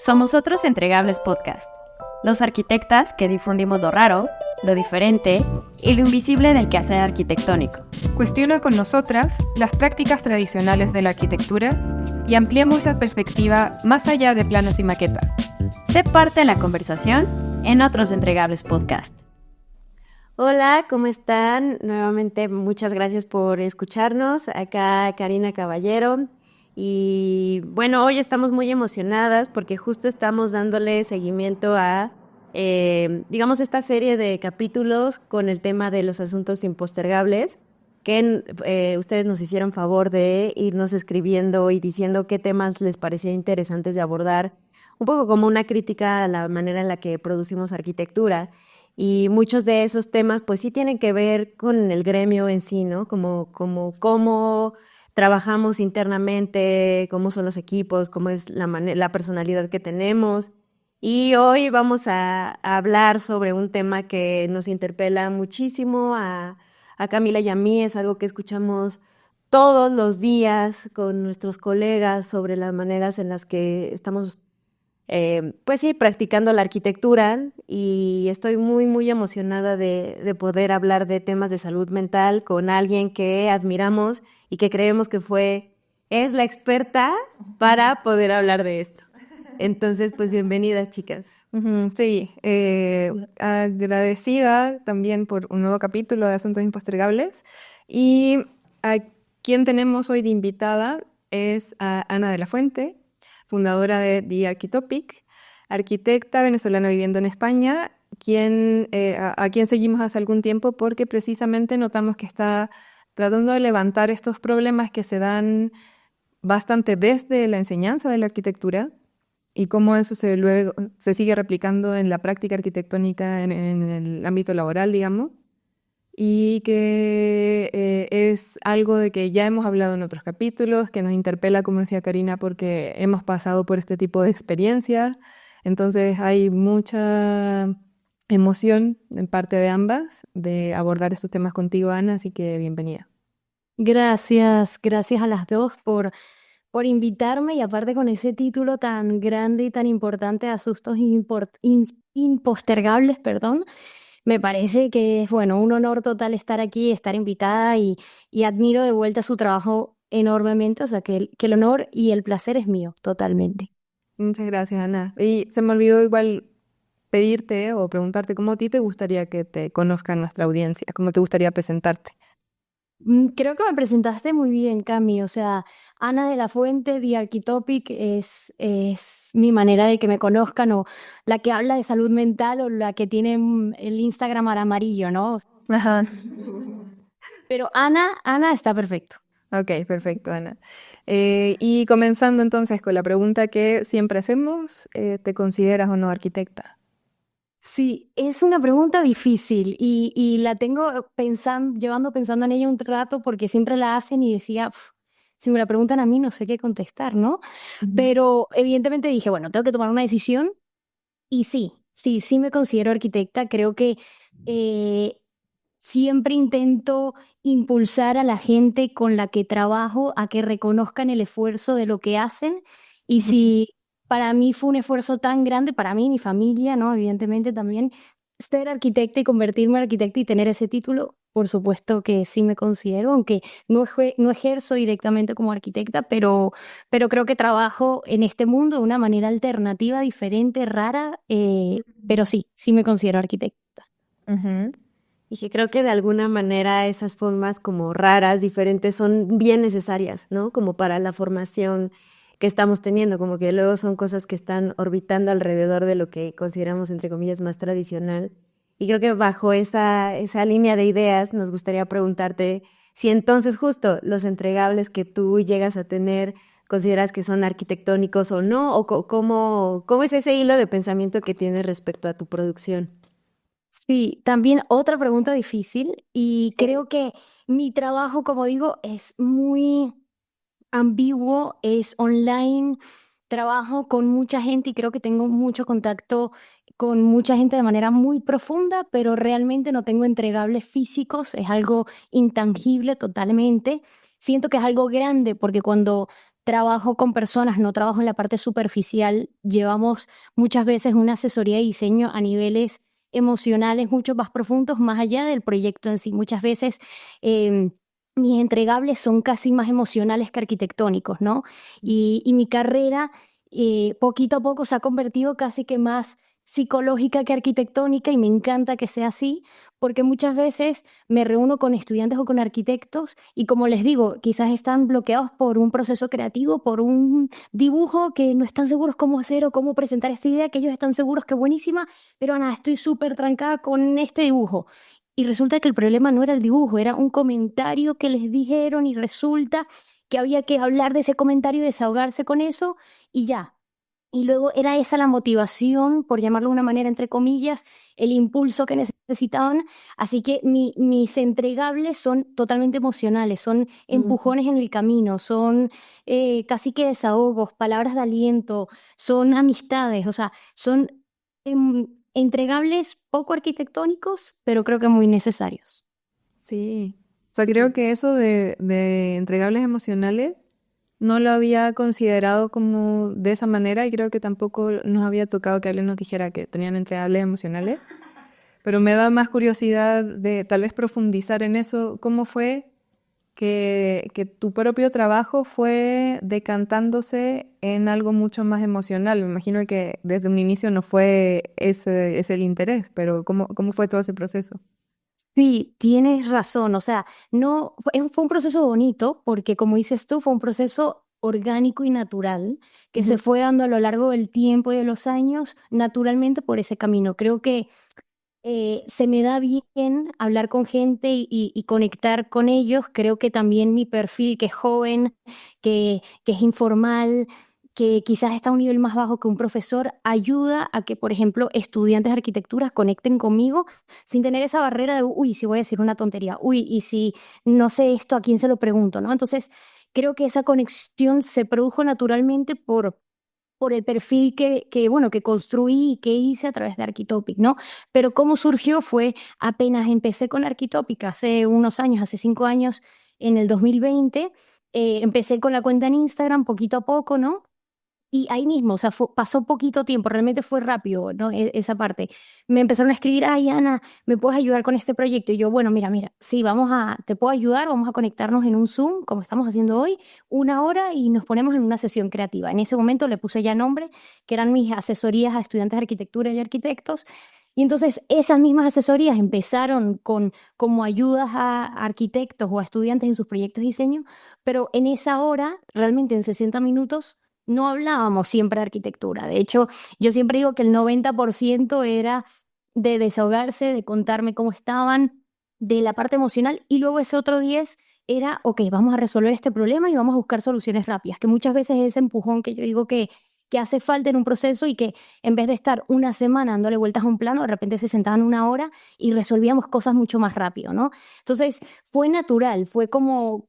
Somos Otros Entregables Podcast, los arquitectas que difundimos lo raro, lo diferente y lo invisible del quehacer arquitectónico. Cuestiona con nosotras las prácticas tradicionales de la arquitectura y ampliamos la perspectiva más allá de planos y maquetas. Sé parte de la conversación en Otros Entregables Podcast. Hola, ¿cómo están? Nuevamente muchas gracias por escucharnos. Acá Karina Caballero. Y bueno, hoy estamos muy emocionadas porque justo estamos dándole seguimiento a, esta serie de capítulos con el tema de los asuntos impostergables que ustedes nos hicieron favor de irnos escribiendo y diciendo qué temas les parecía interesantes de abordar, un poco como una crítica a la manera en la que producimos arquitectura. Y muchos de esos temas pues sí tienen que ver con el gremio en sí, ¿no? Como cómo trabajamos internamente, cómo son los equipos, cómo es la personalidad que tenemos. Y hoy vamos a hablar sobre un tema que nos interpela muchísimo a Camila y a mí. Es algo que escuchamos todos los días con nuestros colegas sobre las maneras en las que estamos practicando la arquitectura, y estoy muy, muy emocionada de poder hablar de temas de salud mental con alguien que admiramos y que creemos que es la experta para poder hablar de esto. Entonces, pues bienvenidas, chicas. Sí, agradecida también por un nuevo capítulo de Asuntos Impostergables. Y a quien tenemos hoy de invitada es a Ana de la Fuente, fundadora de The Architopic, arquitecta venezolana viviendo en España, a quien seguimos hace algún tiempo porque precisamente notamos que está tratando de levantar estos problemas que se dan bastante desde la enseñanza de la arquitectura y cómo eso luego se sigue replicando en la práctica arquitectónica en el ámbito laboral, digamos. Y que es algo de que ya hemos hablado en otros capítulos, que nos interpela, como decía Karina, porque hemos pasado por este tipo de experiencias. Entonces hay mucha emoción en parte de ambas de abordar estos temas contigo, Ana, así que bienvenida. Gracias a las dos por invitarme, y aparte con ese título tan grande y tan importante, Asuntos Impostergables, perdón. Me parece que es, un honor total estar aquí, estar invitada, y admiro de vuelta su trabajo enormemente, o sea que el honor y el placer es mío, totalmente. Muchas gracias, Ana. Y se me olvidó igual pedirte o preguntarte cómo a ti te gustaría que te conozca nuestra audiencia, cómo te gustaría presentarte. Creo que me presentaste muy bien, Cami. O sea, Ana de la Fuente, The Architopic, es mi manera de que me conozcan, o la que habla de salud mental, o la que tiene el Instagram amarillo, ¿no? Ajá. Pero Ana está perfecto. Ok, perfecto, Ana. Y comenzando entonces con la pregunta que siempre hacemos, ¿te consideras o no arquitecta? Sí, es una pregunta difícil y la tengo llevando pensando en ella un rato, porque siempre la hacen y decía, si me la preguntan a mí no sé qué contestar, ¿no? Pero evidentemente dije, tengo que tomar una decisión, y sí me considero arquitecta. Creo que siempre intento impulsar a la gente con la que trabajo a que reconozcan el esfuerzo de lo que hacen, y si para mí fue un esfuerzo tan grande, para mí y mi familia, ¿no? Evidentemente también, ser arquitecta y convertirme en arquitecta y tener ese título, por supuesto que sí me considero, aunque no ejerzo directamente como arquitecta, pero creo que trabajo en este mundo de una manera alternativa, diferente, rara, pero sí me considero arquitecta. Y que creo que de alguna manera esas formas como raras, diferentes, son bien necesarias, ¿no? Como para la formación que estamos teniendo, como que luego son cosas que están orbitando alrededor de lo que consideramos, entre comillas, más tradicional. Y creo que bajo esa línea de ideas nos gustaría preguntarte si entonces justo los entregables que tú llegas a tener, ¿consideras que son arquitectónicos o no? ¿O cómo es ese hilo de pensamiento que tienes respecto a tu producción? Sí, también otra pregunta difícil, y creo que mi trabajo, como digo, es muy ambiguo, es online, trabajo con mucha gente y creo que tengo mucho contacto con mucha gente de manera muy profunda, pero realmente no tengo entregables físicos, es algo intangible totalmente. Siento que es algo grande porque cuando trabajo con personas, no trabajo en la parte superficial. Llevamos muchas veces una asesoría de diseño a niveles emocionales mucho más profundos, más allá del proyecto en sí. Muchas veces mis entregables son casi más emocionales que arquitectónicos, ¿no? Y mi carrera poquito a poco se ha convertido casi que más psicológica que arquitectónica, y me encanta que sea así, porque muchas veces me reúno con estudiantes o con arquitectos y, como les digo, quizás están bloqueados por un proceso creativo, por un dibujo que no están seguros cómo hacer o cómo presentar esta idea, que ellos están seguros que es buenísima, pero Ana, estoy súper trancada con este dibujo. Y resulta que el problema no era el dibujo, era un comentario que les dijeron, y resulta que había que hablar de ese comentario, desahogarse con eso y ya. Y luego era esa la motivación, por llamarlo de una manera, entre comillas, el impulso que necesitaban. Así que mis entregables son totalmente emocionales, son empujones en el camino, son casi que desahogos, palabras de aliento, son amistades, o sea, son entregables poco arquitectónicos, pero creo que muy necesarios. Sí. O sea, creo que eso de entregables emocionales no lo había considerado como de esa manera, y creo que tampoco nos había tocado que alguien nos dijera que tenían entregables emocionales. Pero me da más curiosidad de tal vez profundizar en eso. ¿Cómo fue que tu propio trabajo fue decantándose en algo mucho más emocional? Me imagino que desde un inicio no fue ese el interés, pero ¿cómo fue todo ese proceso? Sí, tienes razón. O sea, no, fue un proceso bonito porque, como dices tú, fue un proceso orgánico y natural que se fue dando a lo largo del tiempo y de los años naturalmente por ese camino. Creo que se me da bien hablar con gente y conectar con ellos. Creo que también mi perfil, que es joven, que es informal, que quizás está a un nivel más bajo que un profesor, ayuda a que, por ejemplo, estudiantes de arquitectura conecten conmigo sin tener esa barrera de, uy, si voy a decir una tontería, uy, y si no sé esto, ¿a quién se lo pregunto?, ¿no? Entonces, creo que esa conexión se produjo naturalmente por el perfil bueno, que construí y que hice a través de Arquitopic, ¿no? Pero cómo surgió fue apenas empecé con Arquitopic hace unos años, hace 5 años, en el 2020, empecé con la cuenta en Instagram poquito a poco, ¿no? Y ahí mismo, o sea, pasó poquito tiempo, realmente fue rápido, ¿no? Esa parte. Me empezaron a escribir, ay, Ana, ¿me puedes ayudar con este proyecto? Y yo, bueno, mira, sí, te puedo ayudar, vamos a conectarnos en un Zoom, como estamos haciendo hoy, 1 hora, y nos ponemos en una sesión creativa. En ese momento le puse ya nombre, que eran mis asesorías a estudiantes de arquitectura y arquitectos. Y entonces esas mismas asesorías empezaron como ayudas a arquitectos o a estudiantes en sus proyectos de diseño, pero en esa hora, realmente en 60 minutos, no hablábamos siempre de arquitectura. De hecho, yo siempre digo que el 90% era de desahogarse, de contarme cómo estaban, de la parte emocional, y luego ese otro 10 era, ok, vamos a resolver este problema y vamos a buscar soluciones rápidas, que muchas veces es ese empujón que yo digo que hace falta en un proceso, y que en vez de estar una semana dándole vueltas a un plano, de repente se sentaban 1 hora y resolvíamos cosas mucho más rápido, ¿no? Entonces, fue natural, fue como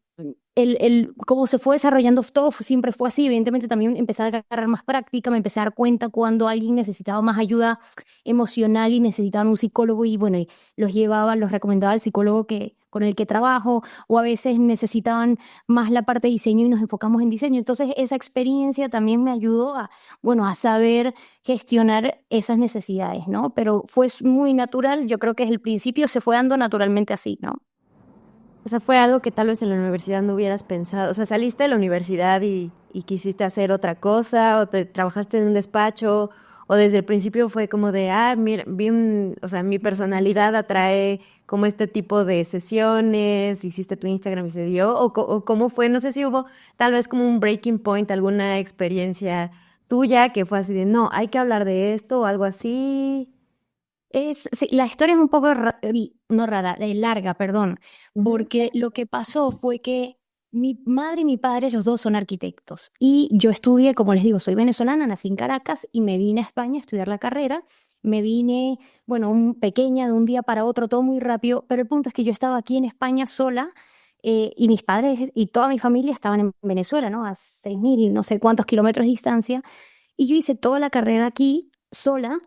cómo se fue desarrollando todo, siempre fue así. Evidentemente también empecé a agarrar más práctica, me empecé a dar cuenta cuando alguien necesitaba más ayuda emocional y necesitaban un psicólogo, y bueno, y los recomendaba al psicólogo con el que trabajo, o a veces necesitaban más la parte de diseño y nos enfocamos en diseño. Entonces esa experiencia también me ayudó bueno, a saber gestionar esas necesidades, ¿no? Pero fue muy natural, yo creo que desde el principio se fue dando naturalmente así, ¿no? O sea, fue algo que tal vez en la universidad no hubieras pensado. O sea, saliste de la universidad y quisiste hacer otra cosa, o trabajaste en un despacho, o desde el principio fue como de, mira, o sea, mi personalidad atrae como este tipo de sesiones, hiciste tu Instagram y se dio, o cómo fue, no sé si hubo tal vez como un breaking point, alguna experiencia tuya que fue así de, no, hay que hablar de esto o algo así. Sí, la historia es un poco no rara, larga, perdón, porque lo que pasó fue que mi madre y mi padre, los dos son arquitectos, y yo estudié, como les digo, soy venezolana, nací en Caracas y me vine a España a estudiar la carrera. Me vine, bueno, pequeña, de un día para otro, todo muy rápido, pero el punto es que yo estaba aquí en España sola, y mis padres y toda mi familia estaban en Venezuela, ¿no? A 6.000 no sé cuántos kilómetros de distancia, y yo hice toda la carrera aquí sola.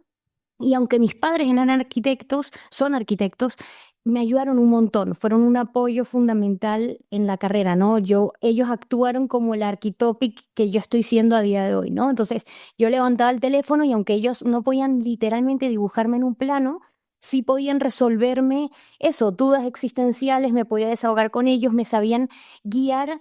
Y aunque mis padres eran arquitectos, son arquitectos, me ayudaron un montón, fueron un apoyo fundamental en la carrera, ¿no? Ellos actuaron como el arquitopic que yo estoy siendo a día de hoy, ¿no? Entonces, yo levantaba el teléfono y aunque ellos no podían literalmente dibujarme en un plano, sí podían resolverme eso, dudas existenciales, me podía desahogar con ellos, me sabían guiar.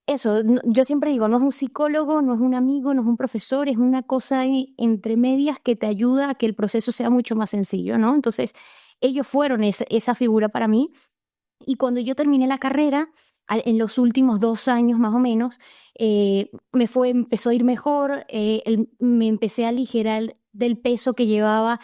Eso, yo siempre digo, no es un psicólogo, no es un amigo, no es un profesor, es una cosa ahí entre medias que te ayuda a que el proceso sea mucho más sencillo, ¿no? Entonces, ellos fueron esa figura para mí. Y cuando yo terminé la carrera, en los últimos 2 años más o menos, empezó a ir mejor, me empecé a aligerar del peso que llevaba,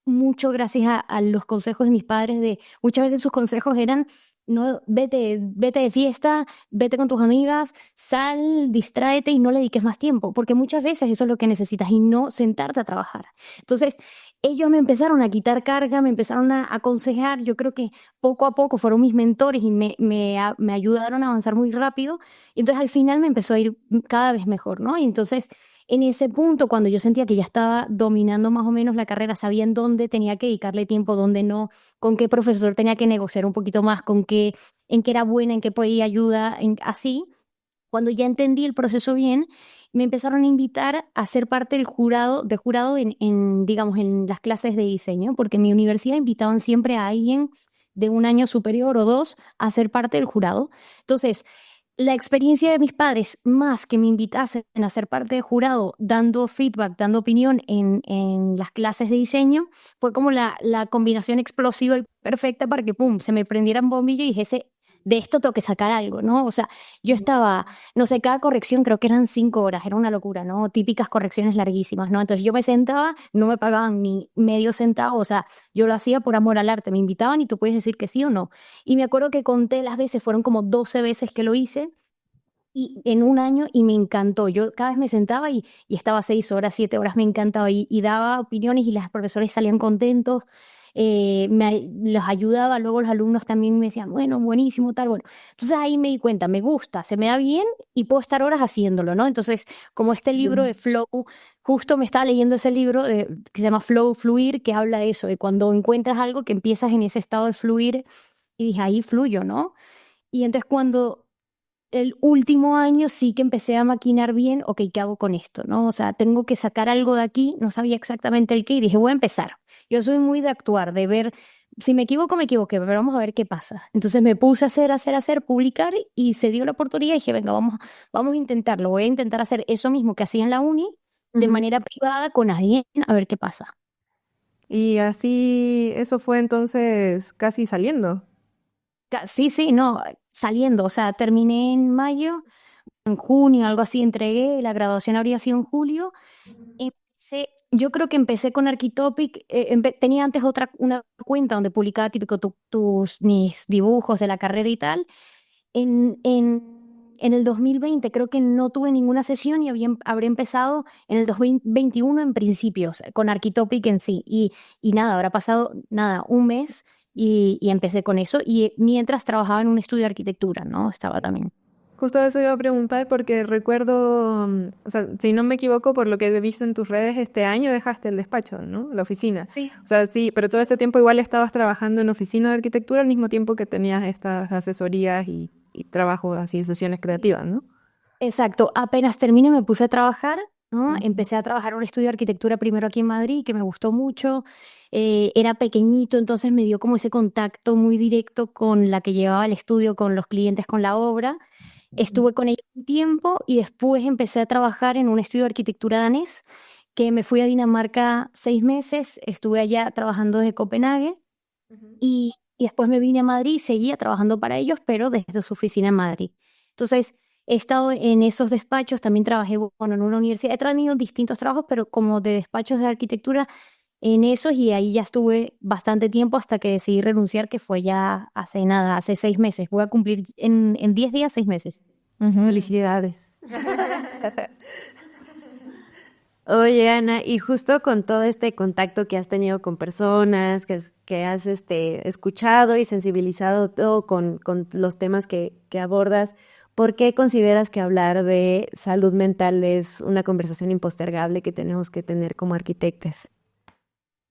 mucho gracias a los consejos de mis padres. Muchas veces sus consejos eran, no, vete de fiesta, vete con tus amigas, sal, distráete y no le dediques más tiempo, porque muchas veces eso es lo que necesitas y no sentarte a trabajar. Entonces, ellos me empezaron a quitar carga, me empezaron a aconsejar. Yo creo que poco a poco fueron mis mentores y me ayudaron a avanzar muy rápido. Y entonces al final me empezó a ir cada vez mejor, ¿no? Y entonces en ese punto, cuando yo sentía que ya estaba dominando más o menos la carrera, sabía en dónde tenía que dedicarle tiempo, dónde no, con qué profesor tenía que negociar un poquito más, en qué era buena, en qué podía ayudar, así. Cuando ya entendí el proceso bien, me empezaron a invitar a ser parte de jurado digamos, en las clases de diseño, porque en mi universidad invitaban siempre a alguien de un año superior o dos a ser parte del jurado. Entonces, la experiencia de mis padres, más que me invitasen a ser parte del jurado, dando feedback, dando opinión en las clases de diseño, fue como la combinación explosiva y perfecta para que, pum, se me prendiera un bombillo y dijese, de esto tengo que sacar algo, ¿no? O sea, yo estaba, no sé, cada corrección creo que eran 5 horas, era una locura, ¿no? Típicas correcciones larguísimas, ¿no? Entonces yo me sentaba, no me pagaban ni medio centavo, o sea, yo lo hacía por amor al arte, me invitaban y tú puedes decir que sí o no. Y me acuerdo que conté las veces, fueron como 12 veces que lo hice. Y en un año, y me encantó. Yo cada vez me sentaba y estaba 6 horas, 7 horas, me encantaba y daba opiniones y los profesores salían contentos, los ayudaba, luego los alumnos también me decían, bueno, buenísimo, tal, bueno. Entonces ahí me di cuenta, me gusta, se me da bien y puedo estar horas haciéndolo, ¿no? Entonces, como este libro de Flow, justo me estaba leyendo ese libro que se llama Flow, Fluir, que habla de eso, de cuando encuentras algo que empiezas en ese estado de fluir y dije, ahí fluyo, ¿no? Y entonces cuando el último año sí que empecé a maquinar bien, ok, ¿qué hago con esto? ¿No? O sea, tengo que sacar algo de aquí, no sabía exactamente el qué y dije, voy a empezar. Yo soy muy de actuar, de ver, si me equivoco, me equivoqué, pero vamos a ver qué pasa. Entonces me puse a hacer, publicar y se dio la oportunidad y dije, venga, vamos a intentarlo, voy a intentar hacer eso mismo que hacía en la uni, de Ujú. manera privada con alguien, a ver qué pasa. Y así, eso fue entonces casi saliendo. Sí, sí, no, saliendo, o sea, terminé en mayo, en junio, algo así, entregué, la graduación habría sido en julio. Yo creo que empecé con Architopic, tenía antes una cuenta donde publicaba típico mis dibujos de la carrera y tal. En el 2020 creo que no tuve ninguna sesión y habré empezado en el 2021 en principios, con Architopic en sí. Y nada, habrá pasado nada, un mes y empecé con eso. Y mientras trabajaba en un estudio de arquitectura, ¿no? Estaba también. Justo eso iba a preguntar porque recuerdo, o sea, si no me equivoco, por lo que he visto en tus redes, este año dejaste el despacho, ¿no? La oficina. Sí. O sea, sí, pero todo ese tiempo igual estabas trabajando en oficina de arquitectura al mismo tiempo que tenías estas asesorías y trabajos así, sesiones creativas, ¿no? Exacto, apenas terminé me puse a trabajar, ¿no? Ujú. Empecé a trabajar en un estudio de arquitectura primero aquí en Madrid, que me gustó mucho. Era pequeñito, entonces me dio como ese contacto muy directo con la que llevaba el estudio, con los clientes, con la obra. Estuve con ella un tiempo y después empecé a trabajar en un estudio de arquitectura danés, que me fui a Dinamarca 6 meses, estuve allá trabajando desde Copenhague Ujú. y después me vine a Madrid y seguía trabajando para ellos, pero desde su oficina en Madrid. Entonces, he estado en esos despachos, también trabajé, bueno, en una universidad, he tenido distintos trabajos, pero como de despachos de arquitectura en esos y ahí ya estuve bastante tiempo hasta que decidí renunciar, que fue ya hace nada, hace 6 meses. Voy a cumplir en 10 días 6 meses. Felicidades. Oye, Ana, y justo con todo este contacto que has tenido con personas, que has escuchado y sensibilizado todo con los temas que abordas, ¿por qué consideras que hablar de salud mental es una conversación impostergable que tenemos que tener como arquitectos?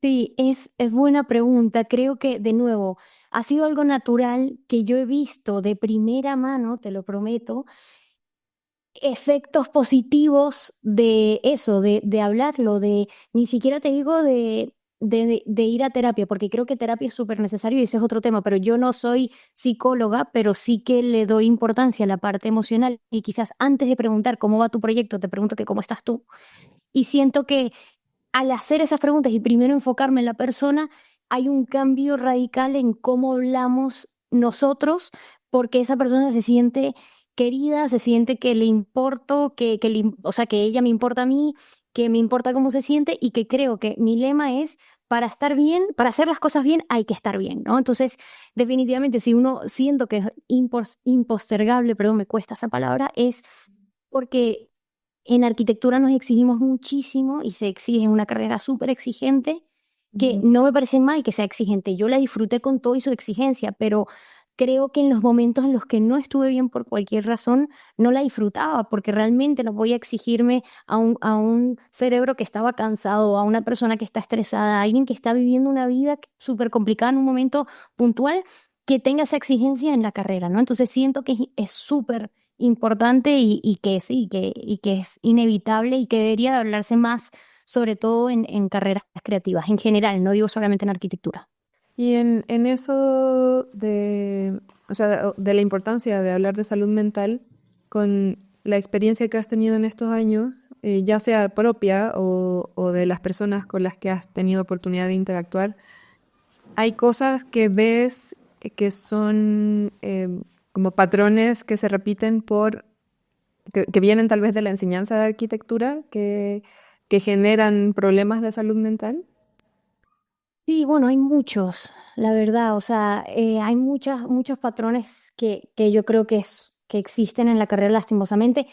Sí, es buena pregunta. Creo que, de nuevo, ha sido algo natural que yo he visto de primera mano, te lo prometo, efectos positivos de eso, de hablarlo, ni siquiera te digo de ir a terapia, porque creo que terapia es súper necesario y ese es otro tema, pero yo no soy psicóloga, pero sí que le doy importancia a la parte emocional y quizás antes de preguntar cómo va tu proyecto, te pregunto que cómo estás tú. Y siento que al hacer esas preguntas y primero enfocarme en la persona, hay un cambio radical en cómo hablamos nosotros, porque esa persona se siente querida, se siente que le importo, o sea, que ella me importa a mí, que me importa cómo se siente y que creo que mi lema es, para estar bien, para hacer las cosas bien, hay que estar bien, ¿no? Entonces, definitivamente, si uno siento que es impostergable, perdón, me cuesta esa palabra, es porque en arquitectura nos exigimos muchísimo y se exige una carrera súper exigente, que no me parece mal que sea exigente. Yo la disfruté con todo y su exigencia, pero creo que en los momentos en los que no estuve bien por cualquier razón, no la disfrutaba, porque realmente no voy a exigirme a un cerebro que estaba cansado, a una persona que está estresada, a alguien que está viviendo una vida súper complicada en un momento puntual, que tenga esa exigencia en la carrera, ¿no? Entonces siento que es súper importante y que sí, que es inevitable y que debería de hablarse más, sobre todo en carreras creativas, en general, no digo solamente en arquitectura. Y en eso de, o sea, de la importancia de hablar de salud mental, con la experiencia que has tenido en estos años, ya sea propia o de las personas con las que has tenido oportunidad de interactuar, hay cosas que ves que son como patrones que se repiten que vienen tal vez de la enseñanza de arquitectura, que generan problemas de salud mental. Sí, bueno, hay muchos, la verdad, o sea, hay muchos patrones que yo creo que existen en la carrera lastimosamente,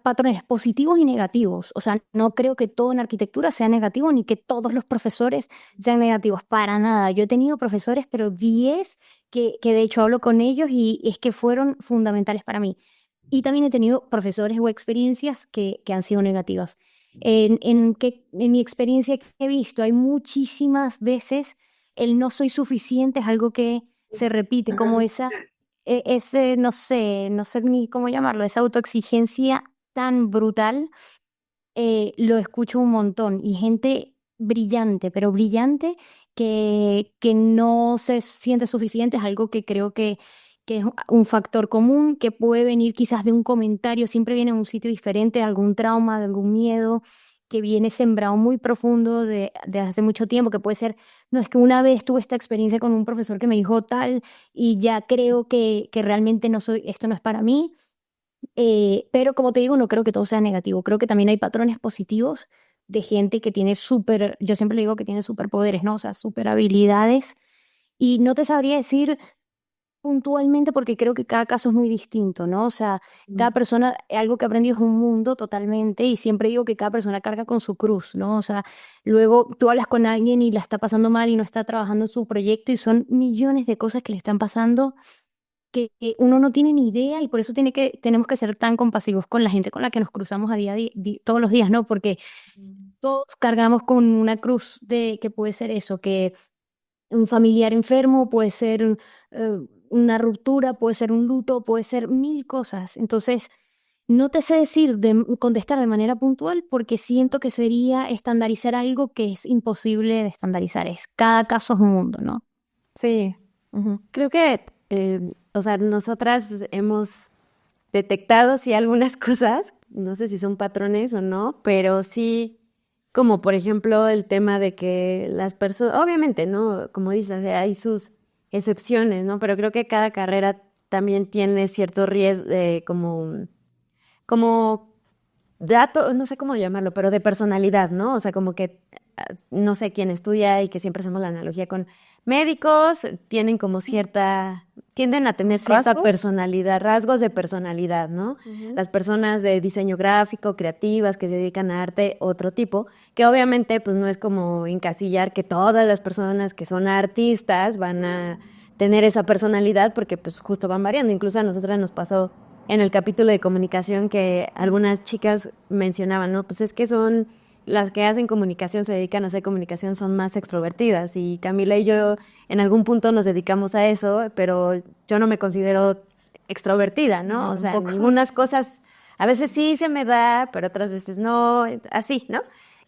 patrones positivos y negativos, o sea, no creo que todo en arquitectura sea negativo ni que todos los profesores sean negativos, para nada. Yo he tenido profesores, pero 10 que de hecho hablo con ellos y es que fueron fundamentales para mí. Y también he tenido profesores o experiencias que han sido negativas. En mi experiencia que he visto, hay muchísimas veces el no soy suficiente, es algo que se repite, como ese, no sé ni cómo llamarlo, esa autoexigencia tan brutal, lo escucho un montón. Y gente brillante, pero brillante, que no se siente suficiente, es algo que creo que es un factor común, que puede venir quizás de un comentario, siempre viene de un sitio diferente, de algún trauma, de algún miedo, que viene sembrado muy profundo de hace mucho tiempo, que puede ser, no, es que una vez tuve esta experiencia con un profesor que me dijo tal y ya creo que realmente no soy, esto no es para mí. Pero como te digo, no creo que todo sea negativo, creo que también hay patrones positivos de gente que tiene súper, yo siempre le digo que tiene superpoderes, ¿no? O sea, super habilidades. Y no te sabría decir puntualmente porque creo que cada caso es muy distinto, ¿no? O sea, cada persona, algo que he aprendido es un mundo totalmente y siempre digo que cada persona carga con su cruz, ¿no? O sea, luego tú hablas con alguien y la está pasando mal y no está trabajando en su proyecto y son millones de cosas que le están pasando que uno no tiene ni idea y por eso tenemos que ser tan compasivos con la gente con la que nos cruzamos a todos los días, ¿no? Porque todos cargamos con una cruz que puede ser eso, que un familiar enfermo, puede ser una ruptura, puede ser un luto, puede ser mil cosas. Entonces, no te sé contestar de manera puntual porque siento que sería estandarizar algo que es imposible de estandarizar. Cada caso es un mundo, ¿no? Sí. Creo que, o sea, nosotras hemos detectado sí algunas cosas, no sé si son patrones o no, pero sí, como por ejemplo el tema de que las personas, obviamente, ¿no? Como dices, hay sus excepciones, ¿no? Pero creo que cada carrera también tiene cierto riesgo, como dato, no sé cómo llamarlo, pero de personalidad, ¿no? O sea, como que, no sé quién estudia y que siempre hacemos la analogía con médicos, tienen como tienden a tener cierta ¿Rasgos? personalidad, rasgos de personalidad, ¿no? Las personas de diseño gráfico, creativas, que se dedican a arte, otro tipo, que obviamente pues no es como encasillar que todas las personas que son artistas van a tener esa personalidad porque pues justo van variando. Incluso a nosotras nos pasó en el capítulo de comunicación que algunas chicas mencionaban, ¿no? Pues es que son las que hacen comunicación, se dedican a hacer comunicación, son más extrovertidas. Y Camila y yo en algún punto nos dedicamos a eso, pero yo no me considero extrovertida, ¿no? O sea, algunas cosas a veces sí se me da, pero otras veces no, así, ¿no?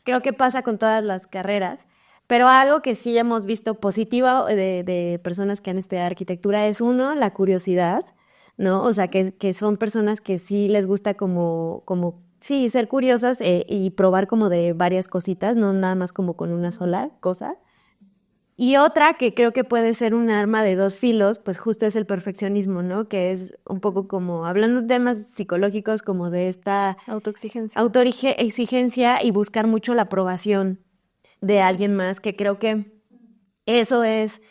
Creo que pasa con todas las carreras. Pero algo que sí hemos visto positivo de personas que han estudiado arquitectura es, uno, la curiosidad, ¿no? O sea, que son personas que sí les gusta como sí, ser curiosas y probar como de varias cositas, no nada más como con una sola cosa. Y otra que creo que puede ser un arma de dos filos, pues justo es el perfeccionismo, ¿no? Que es un poco como, hablando de temas psicológicos, como de esta autoexigencia y buscar mucho la aprobación de alguien más, que creo que eso es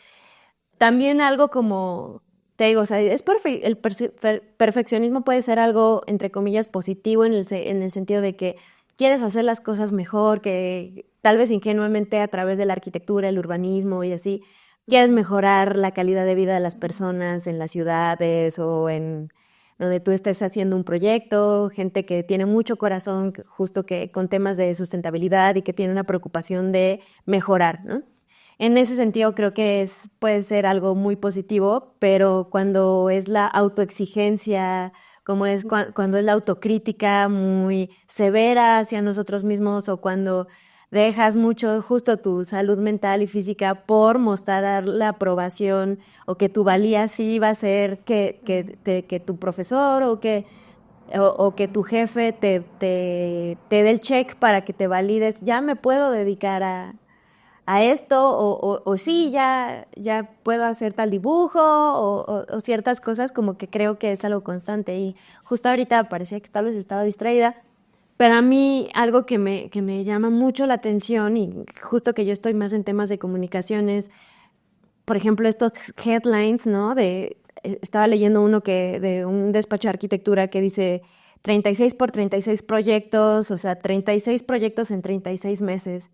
también algo como, te digo, o sea, el perfeccionismo puede ser algo, entre comillas, positivo en el sentido de que quieres hacer las cosas mejor, que tal vez ingenuamente a través de la arquitectura, el urbanismo y así, quieres mejorar la calidad de vida de las personas en las ciudades o en donde tú estés haciendo un proyecto, gente que tiene mucho corazón justo que con temas de sustentabilidad y que tiene una preocupación de mejorar, ¿no? En ese sentido creo que puede ser algo muy positivo, pero cuando es la autoexigencia, como es cuando es la autocrítica muy severa hacia nosotros mismos, o cuando dejas mucho justo tu salud mental y física por mostrar la aprobación, o que tu valía sí va a ser que tu profesor o que tu jefe te dé el check para que te valides, ya me puedo dedicar a esto, o sí, ya puedo hacer tal dibujo, o ciertas cosas, como que creo que es algo constante. Y justo ahorita parecía que tal vez estaba distraída, pero a mí algo que me llama mucho la atención, y justo que yo estoy más en temas de comunicaciones, por ejemplo, estos headlines, ¿no? Estaba leyendo uno de un despacho de arquitectura que dice 36 por 36 proyectos, o sea, 36 proyectos en 36 meses.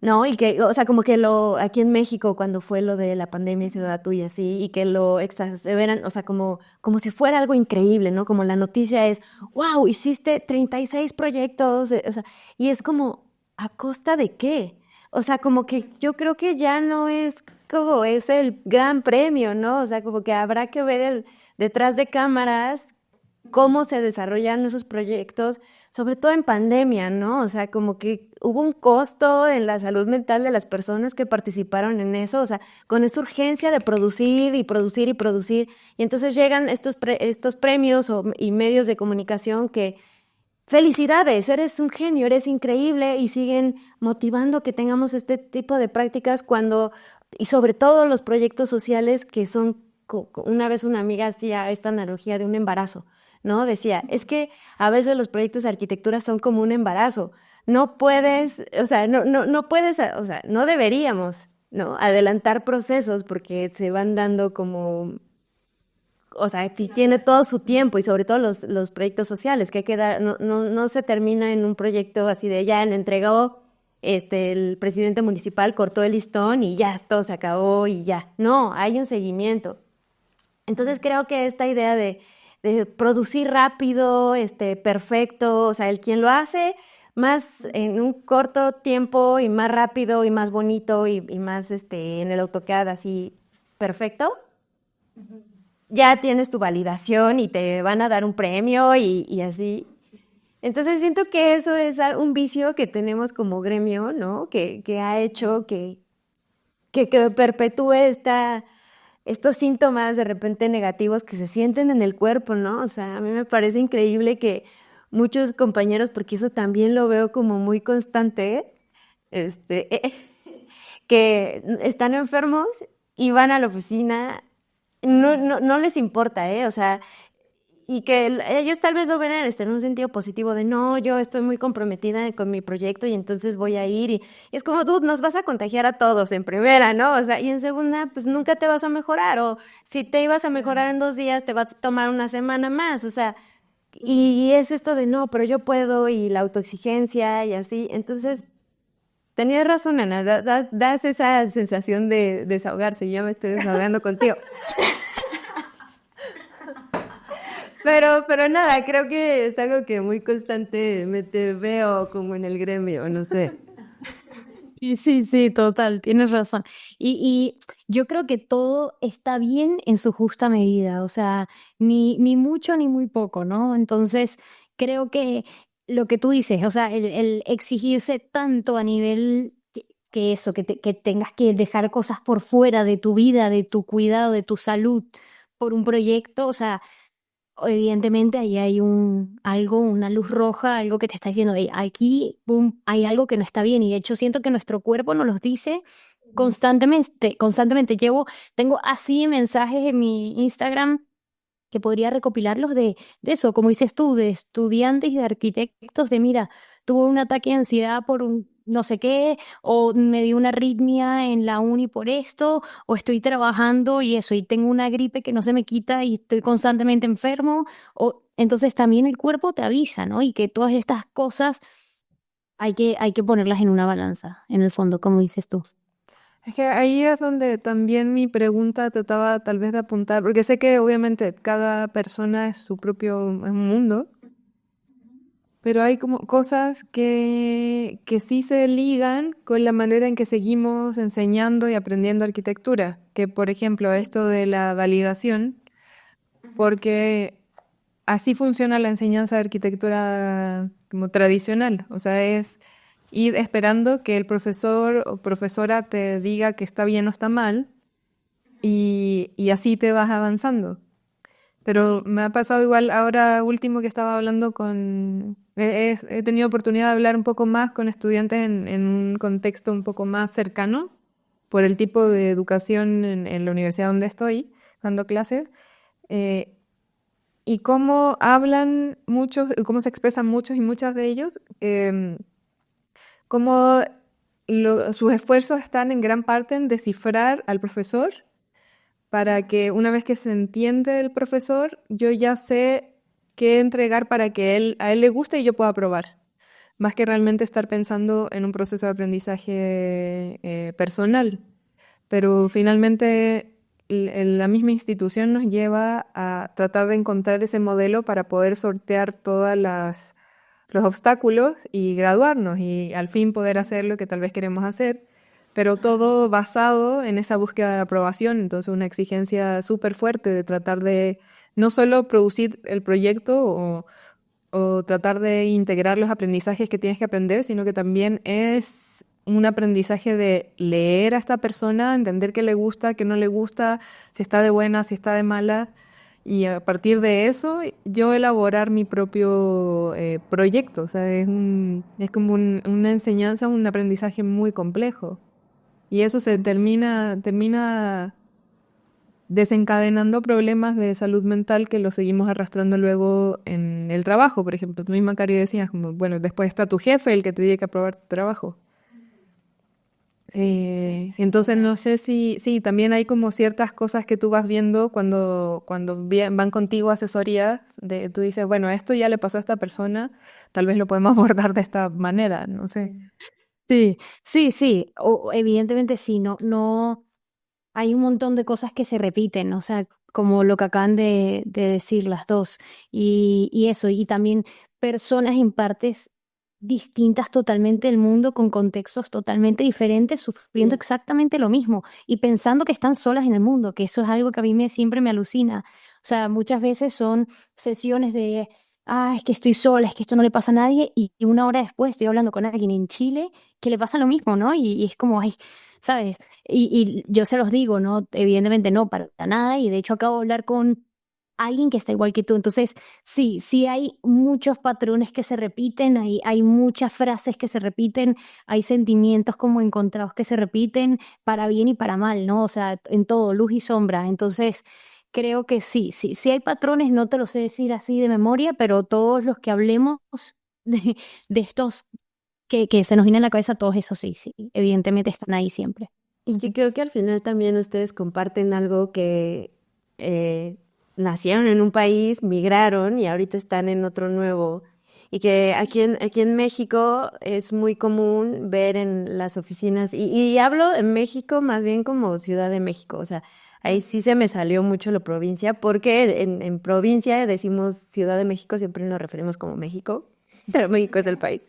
No, y que, o sea, como que aquí en México, cuando fue lo de la pandemia y Ciudad Tuya, así, y que lo exageran, o sea, como si fuera algo increíble, ¿no? Como la noticia es, wow, hiciste 36 proyectos, o sea, y es como, ¿a costa de qué? O sea, como que yo creo que ya no es como es el gran premio, ¿no? O sea, como que habrá que ver detrás de cámaras cómo se desarrollan esos proyectos, sobre todo en pandemia, ¿no? O sea, como que hubo un costo en la salud mental de las personas que participaron en eso, o sea, con esa urgencia de producir y producir y producir, y entonces llegan estos premios y medios de comunicación que, felicidades, eres un genio, eres increíble, y siguen motivando que tengamos este tipo de prácticas y sobre todo los proyectos sociales que son, una vez una amiga hacía esta analogía de un embarazo, ¿no? Decía, es que a veces los proyectos de arquitectura son como un embarazo. No puedes, o sea, no puedes, o sea, no deberíamos, ¿no? Adelantar procesos porque se van dando como, o sea, tiene todo su tiempo, y sobre todo los proyectos sociales, que hay que dar, no se termina en un proyecto así de ya le entregó el presidente municipal, cortó el listón y ya todo se acabó y ya. No, hay un seguimiento. Entonces creo que esta idea de producir rápido, perfecto, o sea, el quien lo hace más en un corto tiempo y más rápido y más bonito y más en el AutoCAD así perfecto, ya tienes tu validación y te van a dar un premio y así. Entonces siento que eso es un vicio que tenemos como gremio, ¿no? Que ha hecho que perpetúe estos síntomas de repente negativos que se sienten en el cuerpo, ¿no? O sea, a mí me parece increíble que muchos compañeros, porque eso también lo veo como muy constante, que están enfermos y van a la oficina, no les importa, ¿eh? O sea, y que ellos tal vez lo ven en un sentido positivo de no, yo estoy muy comprometida con mi proyecto y entonces voy a ir, y es como, dude, nos vas a contagiar a todos en primera, ¿no? O sea, y en segunda, pues nunca te vas a mejorar, o si te ibas a mejorar en 2 días, te vas a tomar una semana más, o sea, y es esto de no, pero yo puedo, y la autoexigencia y así. Entonces, tenías razón, Ana, das esa sensación de desahogarse, yo me estoy desahogando contigo. Pero nada, creo que es algo que muy constantemente veo como en el gremio, no sé. Y sí, sí, total, tienes razón. Y yo creo que todo está bien en su justa medida, o sea, ni mucho ni muy poco, ¿no? Entonces, creo que lo que tú dices, o sea, el exigirse tanto a nivel que eso, que tengas que dejar cosas por fuera de tu vida, de tu cuidado, de tu salud, por un proyecto, o sea, evidentemente ahí hay algo, una luz roja, algo que te está diciendo, "Ey, aquí, boom, hay algo que no está bien". Y de hecho siento que nuestro cuerpo nos los dice constantemente, constantemente. Tengo así mensajes en mi Instagram que podría recopilarlos de eso, como dices tú, de estudiantes y de arquitectos, de mira, tuve un ataque de ansiedad por un no sé qué, o me dio una arritmia en la uni por esto, o estoy trabajando y eso, y tengo una gripe que no se me quita y estoy constantemente enfermo, o entonces también el cuerpo te avisa, ¿no? Y que todas estas cosas hay que ponerlas en una balanza, en el fondo, como dices tú. Es que ahí es donde también mi pregunta trataba tal vez de apuntar, porque sé que obviamente cada persona es su propio mundo, pero hay como cosas que sí se ligan con la manera en que seguimos enseñando y aprendiendo arquitectura, que por ejemplo esto de la validación, porque así funciona la enseñanza de arquitectura como tradicional, o sea, es ir esperando que el profesor o profesora te diga que está bien o está mal y así te vas avanzando. Pero me ha pasado igual ahora último que estaba hablando con... he tenido oportunidad de hablar un poco más con estudiantes en un contexto un poco más cercano por el tipo de educación en la universidad donde estoy dando clases. eh, y cómo hablan muchos, cómo se expresan muchos y muchas de ellos, cómo sus esfuerzos están en gran parte en descifrar al profesor para que una vez que se entiende el profesor, yo ya sé qué entregar para que a él le guste y yo pueda aprobar, más que realmente estar pensando en un proceso de aprendizaje personal. Pero finalmente la misma institución nos lleva a tratar de encontrar ese modelo para poder sortear todas los obstáculos y graduarnos y al fin poder hacer lo que tal vez queremos hacer, pero todo basado en esa búsqueda de aprobación, entonces una exigencia súper fuerte de tratar de no solo producir el proyecto o tratar de integrar los aprendizajes que tienes que aprender, sino que también es un aprendizaje de leer a esta persona, entender qué le gusta, qué no le gusta, si está de buena, si está de mala, y a partir de eso yo elaborar mi propio proyecto. O sea, es como una enseñanza, un aprendizaje muy complejo. Y eso termina desencadenando problemas de salud mental que los seguimos arrastrando luego en el trabajo. Por ejemplo, tú misma, Cari, decías, como, bueno, después está tu jefe el que te tiene que aprobar tu trabajo. Sí, entonces no sé si, sí, también hay como ciertas cosas que tú vas viendo cuando van contigo a asesorías, tú dices, bueno, esto ya le pasó a esta persona, tal vez lo podemos abordar de esta manera, no sé. Sí, sí, sí, evidentemente sí, no. Hay un montón de cosas que se repiten, o sea, como lo que acaban de decir las dos. Y eso, y también personas en partes distintas totalmente del mundo, con contextos totalmente diferentes, sufriendo exactamente lo mismo y pensando que están solas en el mundo, que eso es algo que a mí siempre me alucina. O sea, muchas veces son sesiones de, es que estoy sola, es que esto no le pasa a nadie, y una hora después estoy hablando con alguien en Chile que le pasa lo mismo, ¿no? Y es como, ay, ¿sabes? Y yo se los digo, ¿no? Evidentemente no, para nada. Y de hecho acabo de hablar con alguien que está igual que tú. Entonces, sí, sí hay muchos patrones que se repiten, hay muchas frases que se repiten, hay sentimientos como encontrados que se repiten para bien y para mal, ¿no? O sea, en todo, luz y sombra. Entonces, creo que sí, sí, sí hay patrones, no te lo sé decir así de memoria, pero todos los que hablemos de, de estos que se nos vienen a la cabeza, todos esos sí, sí, evidentemente están ahí siempre. Y yo creo que al final también ustedes comparten algo que nacieron en un país, migraron y ahorita están en otro nuevo. Y que aquí en México es muy común ver en las oficinas, y hablo en México más bien como Ciudad de México, o sea, Ahí sí se me salió mucho lo provincia, porque en provincia decimos Ciudad de México, siempre nos referimos como México, pero México es el país.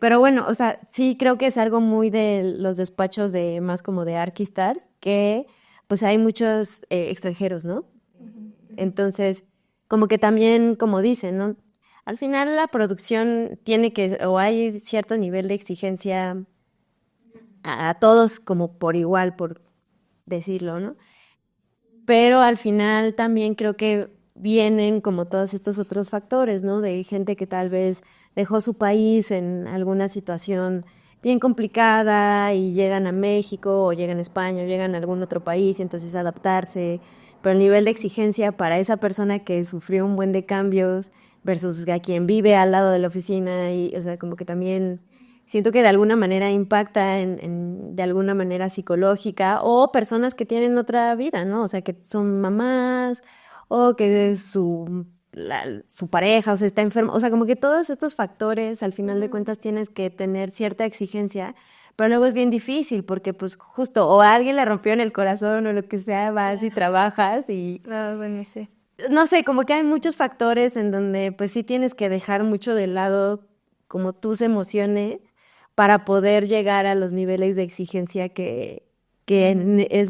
Pero bueno, o sea, sí creo que es algo muy de los despachos de más como de Archistars, que pues hay muchos extranjeros, ¿no? Entonces, como que también, como dicen, ¿no? Al final la producción tiene que, o hay cierto nivel de exigencia a todos como por igual, por decirlo, ¿no? Pero al final también creo que vienen como todos estos otros factores, ¿no? De gente que tal vez dejó su país en alguna situación bien complicada y llegan a México o llegan a España o llegan a algún otro país y entonces adaptarse. Pero el nivel de exigencia para esa persona que sufrió un buen de cambios versus a quien vive al lado de la oficina y, o sea, como que también siento que de alguna manera impacta de alguna manera psicológica o personas que tienen otra vida, ¿no? O sea, que son mamás o que su pareja, o sea, está enfermo. O sea, como que todos estos factores, al final de cuentas, tienes que tener cierta exigencia, pero luego es bien difícil porque, pues, justo, o a alguien le rompió en el corazón o lo que sea, vas y trabajas y... Ah, bueno, sí. No sé, como que hay muchos factores en donde, pues, sí tienes que dejar mucho de lado como tus emociones para poder llegar a los niveles de exigencia que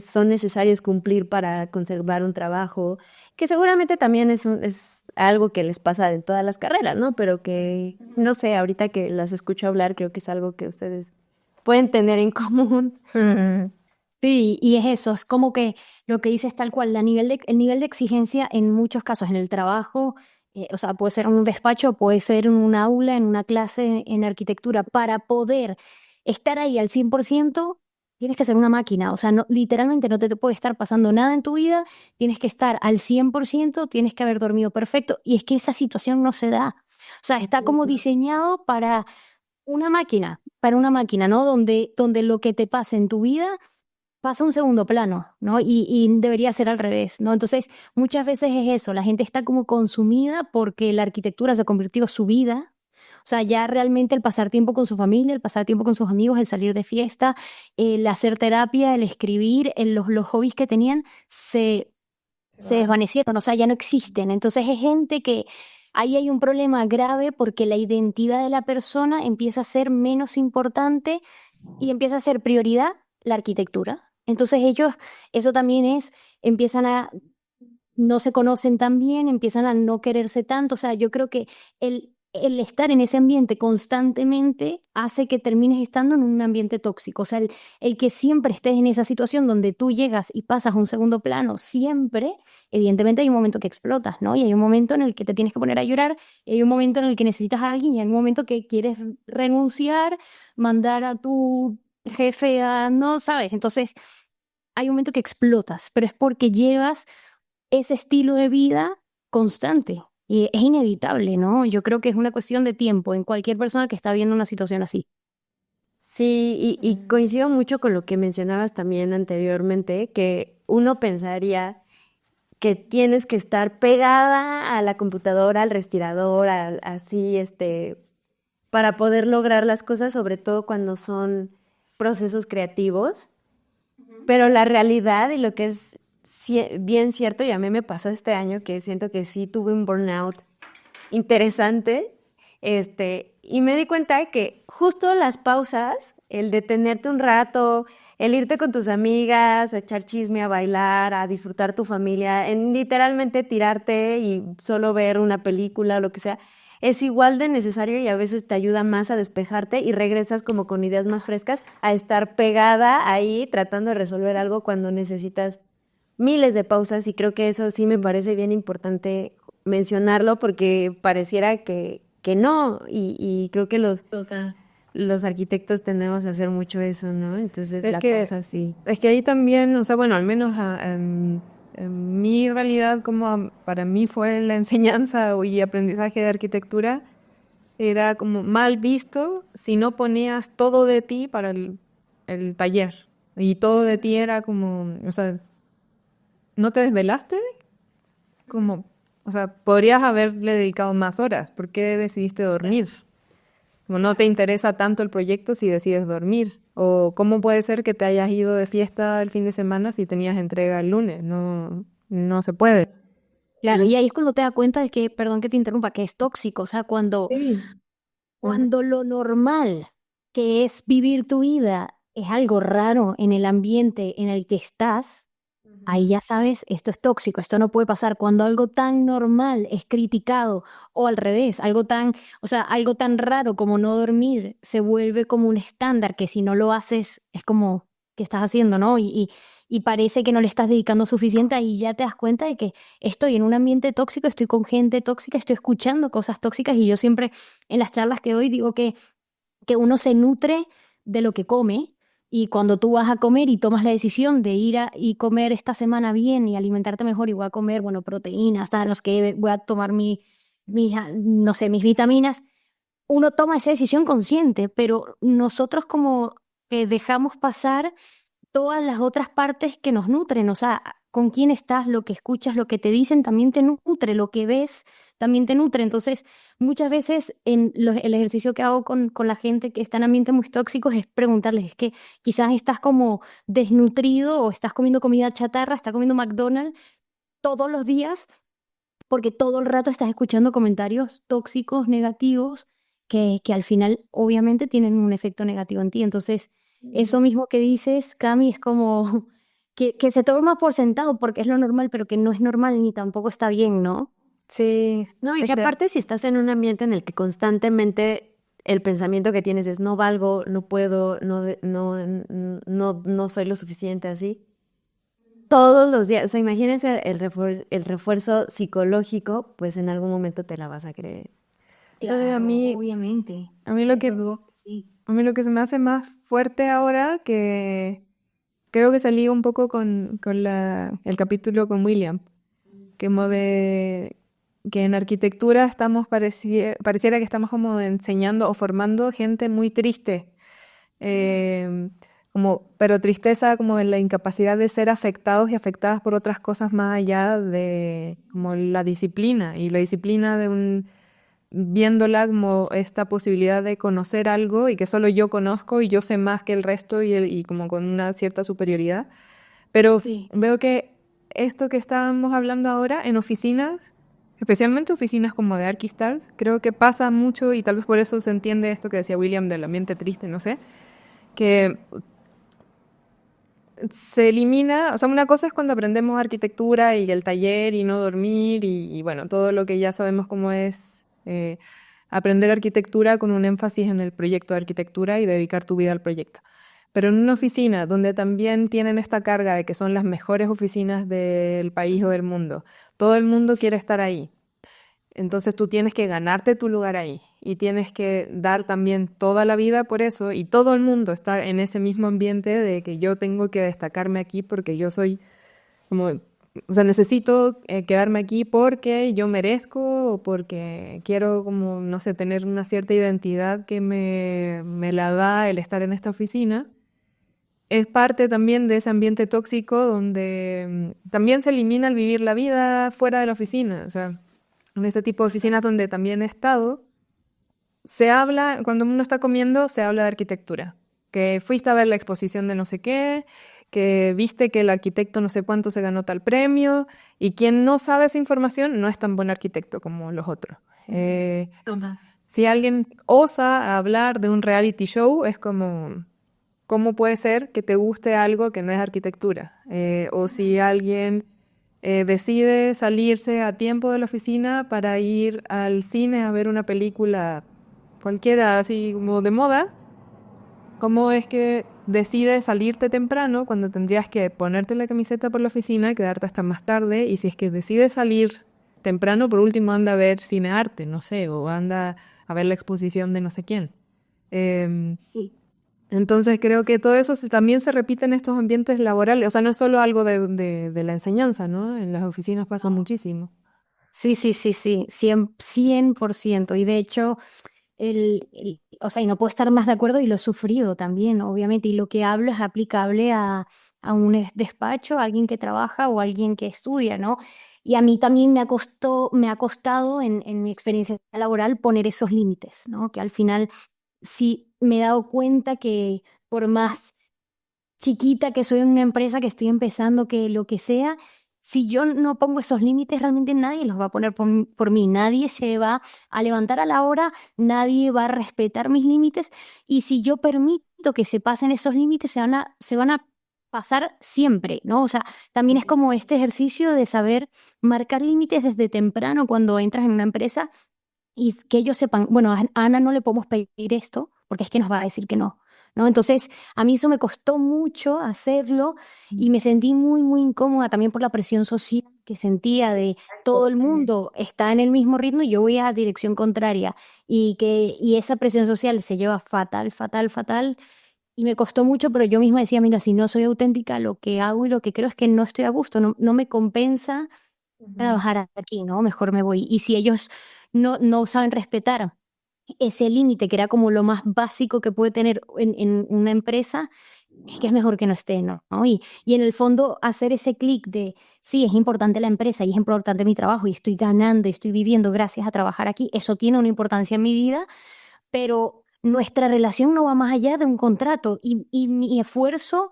son necesarios cumplir para conservar un trabajo, que seguramente también es algo que les pasa en todas las carreras, ¿no? Pero que, no sé, ahorita que las escucho hablar, creo que es algo que ustedes pueden tener en común. Sí, y es eso, es como que lo que dices tal cual, el nivel de exigencia en muchos casos en el trabajo, o sea, puede ser en un despacho, puede ser en un aula, en una clase en arquitectura, para poder estar ahí al 100%, tienes que ser una máquina, o sea, no, literalmente no te puede estar pasando nada en tu vida, tienes que estar al 100%, tienes que haber dormido perfecto, y es que esa situación no se da. O sea, está como diseñado para una máquina, ¿no? Donde lo que te pasa en tu vida pasa a un segundo plano, ¿no? Y debería ser al revés, ¿no? Entonces, muchas veces es eso, la gente está como consumida porque la arquitectura se ha convertido en su vida. O sea, ya realmente el pasar tiempo con su familia, el pasar tiempo con sus amigos, el salir de fiesta, el hacer terapia, el escribir, los hobbies que tenían se desvanecieron, o sea, ya no existen. Entonces es gente que ahí hay un problema grave porque la identidad de la persona empieza a ser menos importante y empieza a ser prioridad la arquitectura. Entonces ellos, eso también empiezan a, no se conocen tan bien, empiezan a no quererse tanto. O sea, yo creo que el estar en ese ambiente constantemente hace que termines estando en un ambiente tóxico. O sea, el que siempre estés en esa situación donde tú llegas y pasas a un segundo plano, siempre, evidentemente hay un momento que explotas, ¿no? Y hay un momento en el que te tienes que poner a llorar, y hay un momento en el que necesitas a alguien, y hay un momento que quieres renunciar, mandar a tu jefe a, no sabes. Entonces, hay un momento que explotas, pero es porque llevas ese estilo de vida constante. Y es inevitable, ¿no? Yo creo que es una cuestión de tiempo en cualquier persona que está viendo una situación así. Sí, y coincido mucho con lo que mencionabas también anteriormente, que uno pensaría que tienes que estar pegada a la computadora, al respirador, así, para poder lograr las cosas, sobre todo cuando son procesos creativos. Pero la realidad y lo que es bien cierto, y a mí me pasó este año que siento que sí tuve un burnout interesante, y me di cuenta que justo las pausas, el detenerte un rato, el irte con tus amigas, a echar chisme, a bailar, a disfrutar tu familia, en literalmente tirarte y solo ver una película o lo que sea, es igual de necesario y a veces te ayuda más a despejarte y regresas como con ideas más frescas a estar pegada ahí tratando de resolver algo cuando necesitas miles de pausas, y creo que eso sí me parece bien importante mencionarlo porque pareciera que no, y creo que los arquitectos tendemos a hacer mucho eso, ¿no? Entonces Es la que- pausa sí. Es que ahí también, o sea, bueno, al menos en mi realidad, como para mí fue la enseñanza y aprendizaje de arquitectura, era como mal visto si no ponías todo de ti para el taller. Y todo de ti era como, o sea, ¿no te desvelaste? Como, o sea, podrías haberle dedicado más horas. ¿Por qué decidiste dormir? Como no te interesa tanto el proyecto si decides dormir. O cómo puede ser que te hayas ido de fiesta el fin de semana si tenías entrega el lunes. No, no se puede. Claro, y ahí es cuando te das cuenta de que, perdón que te interrumpa, que es tóxico. O sea, Sí. cuando lo normal que es vivir tu vida es algo raro en el ambiente en el que estás, ahí ya sabes, esto es tóxico, esto no puede pasar. Cuando algo tan normal es criticado, o al revés, o sea, algo tan raro como no dormir se vuelve como un estándar que si no lo haces es como, ¿qué estás haciendo, no? Y parece que no le estás dedicando suficiente, ahí ya te das cuenta de que estoy en un ambiente tóxico, estoy con gente tóxica, estoy escuchando cosas tóxicas, y yo siempre en las charlas que doy digo que uno se nutre de lo que come. Y cuando tú vas a comer y tomas la decisión de ir y comer esta semana bien y alimentarte mejor, y voy a comer, bueno, proteínas, tal, los que voy a tomar no sé, mis vitaminas, uno toma esa decisión consciente, pero nosotros como dejamos pasar todas las otras partes que nos nutren. O sea, con quién estás, lo que escuchas, lo que te dicen también te nutre, lo que ves también te nutre. Entonces, muchas veces el ejercicio que hago con la gente que está en ambientes muy tóxicos es preguntarles, es que quizás estás como desnutrido o estás comiendo comida chatarra, estás comiendo McDonald's todos los días porque todo el rato estás escuchando comentarios tóxicos, negativos, que al final obviamente tienen un efecto negativo en ti. Entonces, eso mismo que dices, Cami, es como que se toma por sentado porque es lo normal, pero que no es normal ni tampoco está bien, ¿no? Sí. No, y Es que que- aparte si estás en un ambiente en el que constantemente el pensamiento que tienes es no valgo, no puedo, no soy lo suficiente así. Todos los días, o sea, imagínense el refuerzo psicológico, pues en algún momento te la vas a creer. a mí, Obviamente. a mí lo que, Sí. a mí lo que se me hace más fuerte ahora, que creo que salí un poco con el capítulo con William, que como de que en arquitectura pareciera que estamos como enseñando o formando gente muy triste, pero tristeza como en la incapacidad de ser afectados y afectadas por otras cosas más allá de como la disciplina, y la disciplina viéndola como esta posibilidad de conocer algo y que solo yo conozco y yo sé más que el resto, y como con una cierta superioridad. Pero Sí. veo que esto que estábamos hablando ahora en oficinas, especialmente oficinas como de Archistars, creo que pasa mucho, y tal vez por eso se entiende esto que decía William del ambiente triste, no sé, que se elimina. O sea, una cosa es cuando aprendemos arquitectura y el taller y no dormir y bueno, todo lo que ya sabemos cómo es aprender arquitectura con un énfasis en el proyecto de arquitectura y dedicar tu vida al proyecto. Pero en una oficina donde también tienen esta carga de que son las mejores oficinas del país o del mundo, todo el mundo quiere estar ahí. Entonces tú tienes que ganarte tu lugar ahí y tienes que dar también toda la vida por eso, y todo el mundo está en ese mismo ambiente de que yo tengo que destacarme aquí porque yo soy como, o sea, necesito quedarme aquí porque yo merezco o porque quiero como, no sé, tener una cierta identidad que me la da el estar en esta oficina. Es parte también de ese ambiente tóxico donde también se elimina el vivir la vida fuera de la oficina. O sea, en este tipo de oficinas donde también he estado, se habla, cuando uno está comiendo, se habla de arquitectura. Que fuiste a ver la exposición de no sé qué, que viste que el arquitecto no sé cuánto se ganó tal premio, y quien no sabe esa información no es tan buen arquitecto como los otros. Si alguien osa hablar de un reality show, es como, ¿cómo puede ser que te guste algo que no es arquitectura? O si alguien decide salirse a tiempo de la oficina para ir al cine a ver una película cualquiera así como de moda, ¿cómo es que decides salirte temprano cuando tendrías que ponerte la camiseta por la oficina, quedarte hasta más tarde? Y si es que decides salir temprano, por último anda a ver cinearte, no sé, o anda a ver la exposición de no sé quién. Em, Sí. entonces creo que todo eso también se repite en estos ambientes laborales. O sea, no es solo algo de la enseñanza, ¿no? En las oficinas pasa muchísimo. Sí, sí, sí, sí, 100%. Y de hecho, o sea, y no puedo estar más de acuerdo, y lo he sufrido también, obviamente. Y lo que hablo es aplicable a un despacho, a alguien que trabaja o a alguien que estudia, ¿no? Y a mí también me ha costado en mi experiencia laboral poner esos límites, ¿no? Que al final sí me he dado cuenta que por más chiquita que soy en una empresa, que estoy empezando, que lo que sea, si yo no pongo esos límites, realmente nadie los va a poner por mí. Nadie se va a levantar a la hora, nadie va a respetar mis límites. Y si yo permito que se pasen esos límites, se van a pasar siempre, ¿no? O sea, también es como este ejercicio de saber marcar límites desde temprano cuando entras en una empresa y que ellos sepan, bueno, a Ana no le podemos pedir esto porque es que nos va a decir que no, ¿no? Entonces, a mí eso me costó mucho hacerlo y me sentí muy, muy incómoda también por la presión social que sentía de todo el mundo está en el mismo ritmo y yo voy a dirección contraria y esa presión social se lleva fatal, fatal, fatal y me costó mucho, pero yo misma decía, mira, si no soy auténtica, lo que hago y lo que creo es que no estoy a gusto, no me compensa trabajar aquí, ¿no? Mejor me voy. Y si ellos no saben respetar ese límite, que era como lo más básico que puede tener en una empresa, es que es mejor que no esté, ¿no? Y en el fondo hacer ese clic de, sí, es importante la empresa y es importante mi trabajo y estoy ganando y estoy viviendo gracias a trabajar aquí, eso tiene una importancia en mi vida, pero nuestra relación no va más allá de un contrato y mi esfuerzo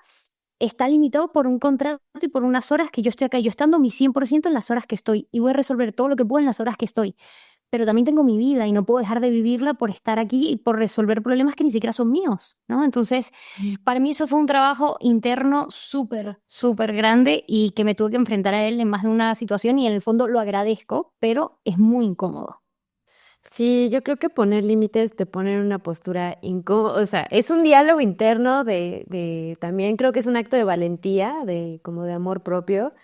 está limitado por un contrato y por unas horas que yo estoy acá. Yo estoy dando mi 100% en las horas que estoy y voy a resolver todo lo que puedo en las horas que estoy. Pero también tengo mi vida y no puedo dejar de vivirla por estar aquí y por resolver problemas que ni siquiera son míos, ¿no? Entonces, para mí eso fue un trabajo interno súper, súper grande y que me tuve que enfrentar a él en más de una situación y en el fondo lo agradezco, pero es muy incómodo. Sí, yo creo que poner límites te pone en una postura incómoda, o sea, es un diálogo interno también creo que es un acto de valentía, como de amor propio,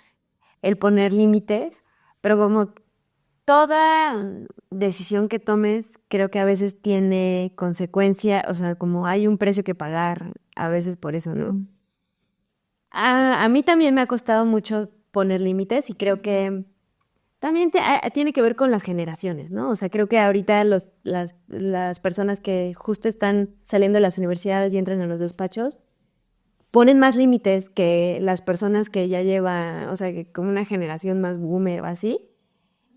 el poner límites, pero como toda decisión que tomes, creo que a veces tiene consecuencia, o sea, como hay un precio que pagar, a veces por eso, ¿no? A mí también me ha costado mucho poner límites y creo que también tiene que ver con las generaciones, ¿no? O sea, creo que ahorita las personas que justo están saliendo de las universidades y entran a los despachos ponen más límites que las personas que ya llevan, o sea, que como una generación más boomer o así,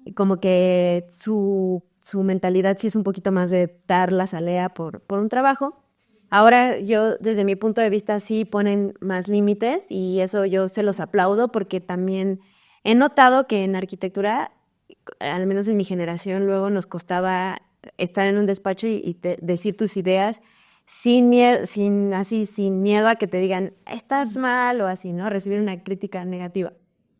y como que su mentalidad sí es un poquito más de dar la salea por un trabajo. Ahora yo, desde mi punto de vista, sí ponen más límites y eso yo se los aplaudo porque también he notado que en arquitectura, al menos en mi generación, luego nos costaba estar en un despacho y decir tus ideas sin miedo, sin miedo a que te digan, estás mal o así, ¿no? Recibir una crítica negativa.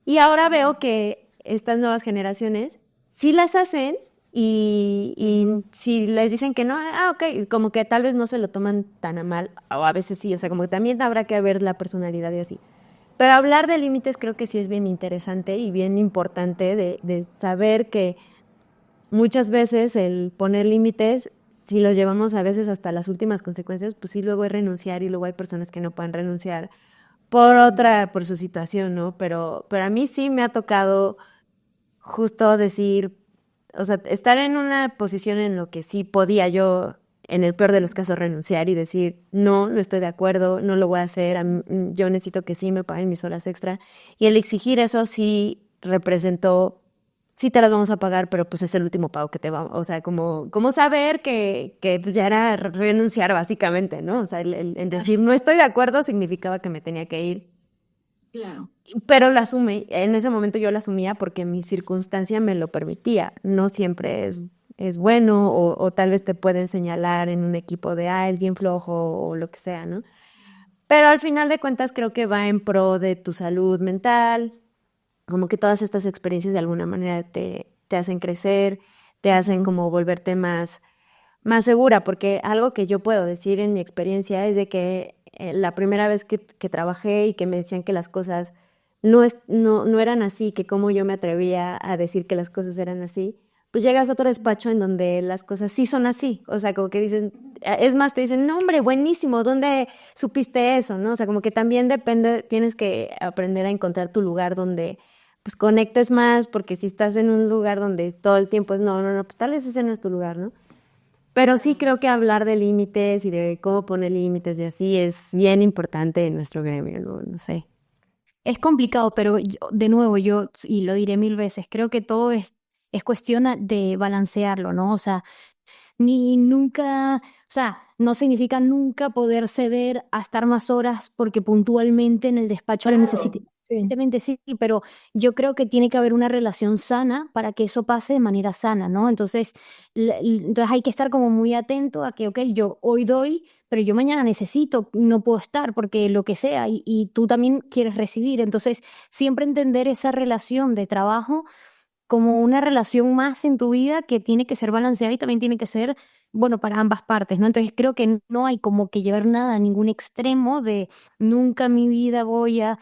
Y ahora veo que estas nuevas generaciones sí las hacen y si les dicen que no, ok, como que tal vez no se lo toman tan a mal, o a veces sí, o sea, como que también habrá que ver la personalidad y así. Pero hablar de límites creo que sí es bien interesante y bien importante de saber que muchas veces el poner límites, si los llevamos a veces hasta las últimas consecuencias, pues sí, luego es renunciar y luego hay personas que no pueden renunciar por su situación, ¿no? Pero a mí sí me ha tocado justo decir, o sea, estar en una posición en lo que sí podía yo, en el peor de los casos, renunciar y decir, no estoy de acuerdo, no lo voy a hacer, yo necesito que sí me paguen mis horas extra. Y el exigir eso sí representó, sí te las vamos a pagar, pero pues es el último pago que te vamos, o sea, como saber que pues ya era renunciar básicamente, ¿no? O sea, el decir, no estoy de acuerdo significaba que me tenía que ir. Claro. Pero la asumí, en ese momento yo la asumía porque mi circunstancia me lo permitía. No siempre es bueno o tal vez te pueden señalar en un equipo de, es bien flojo o lo que sea, ¿no? Pero al final de cuentas creo que va en pro de tu salud mental, como que todas estas experiencias de alguna manera te hacen crecer, te hacen como volverte más segura, porque algo que yo puedo decir en mi experiencia es de que la primera vez que trabajé y que me decían que las cosas no eran así, que cómo yo me atrevía a decir que las cosas eran así, pues llegas a otro despacho en donde las cosas sí son así, o sea, como que dicen, es más, te dicen, no hombre, buenísimo, ¿dónde supiste eso? ¿No? O sea, como que también depende, tienes que aprender a encontrar tu lugar donde pues conectes más, porque si estás en un lugar donde todo el tiempo es, no, pues tal vez ese no es tu lugar, ¿no? Pero sí creo que hablar de límites y de cómo poner límites y así es bien importante en nuestro gremio, no sé. Es complicado, pero de nuevo, y lo diré mil veces, creo que todo es cuestión de balancearlo, ¿no? O sea, ni nunca, o sea, no significa nunca poder ceder a estar más horas porque puntualmente en el despacho lo necesite. Sí. Evidentemente sí, pero yo creo que tiene que haber una relación sana para que eso pase de manera sana, ¿no? Entonces, entonces hay que estar como muy atento a que, ok, yo hoy doy, pero yo mañana necesito, no puedo estar porque lo que sea, y tú también quieres recibir. Entonces, siempre entender esa relación de trabajo como una relación más en tu vida que tiene que ser balanceada y también tiene que ser, bueno, para ambas partes, ¿no? Entonces creo que no hay como que llevar nada a ningún extremo de nunca en mi vida voy a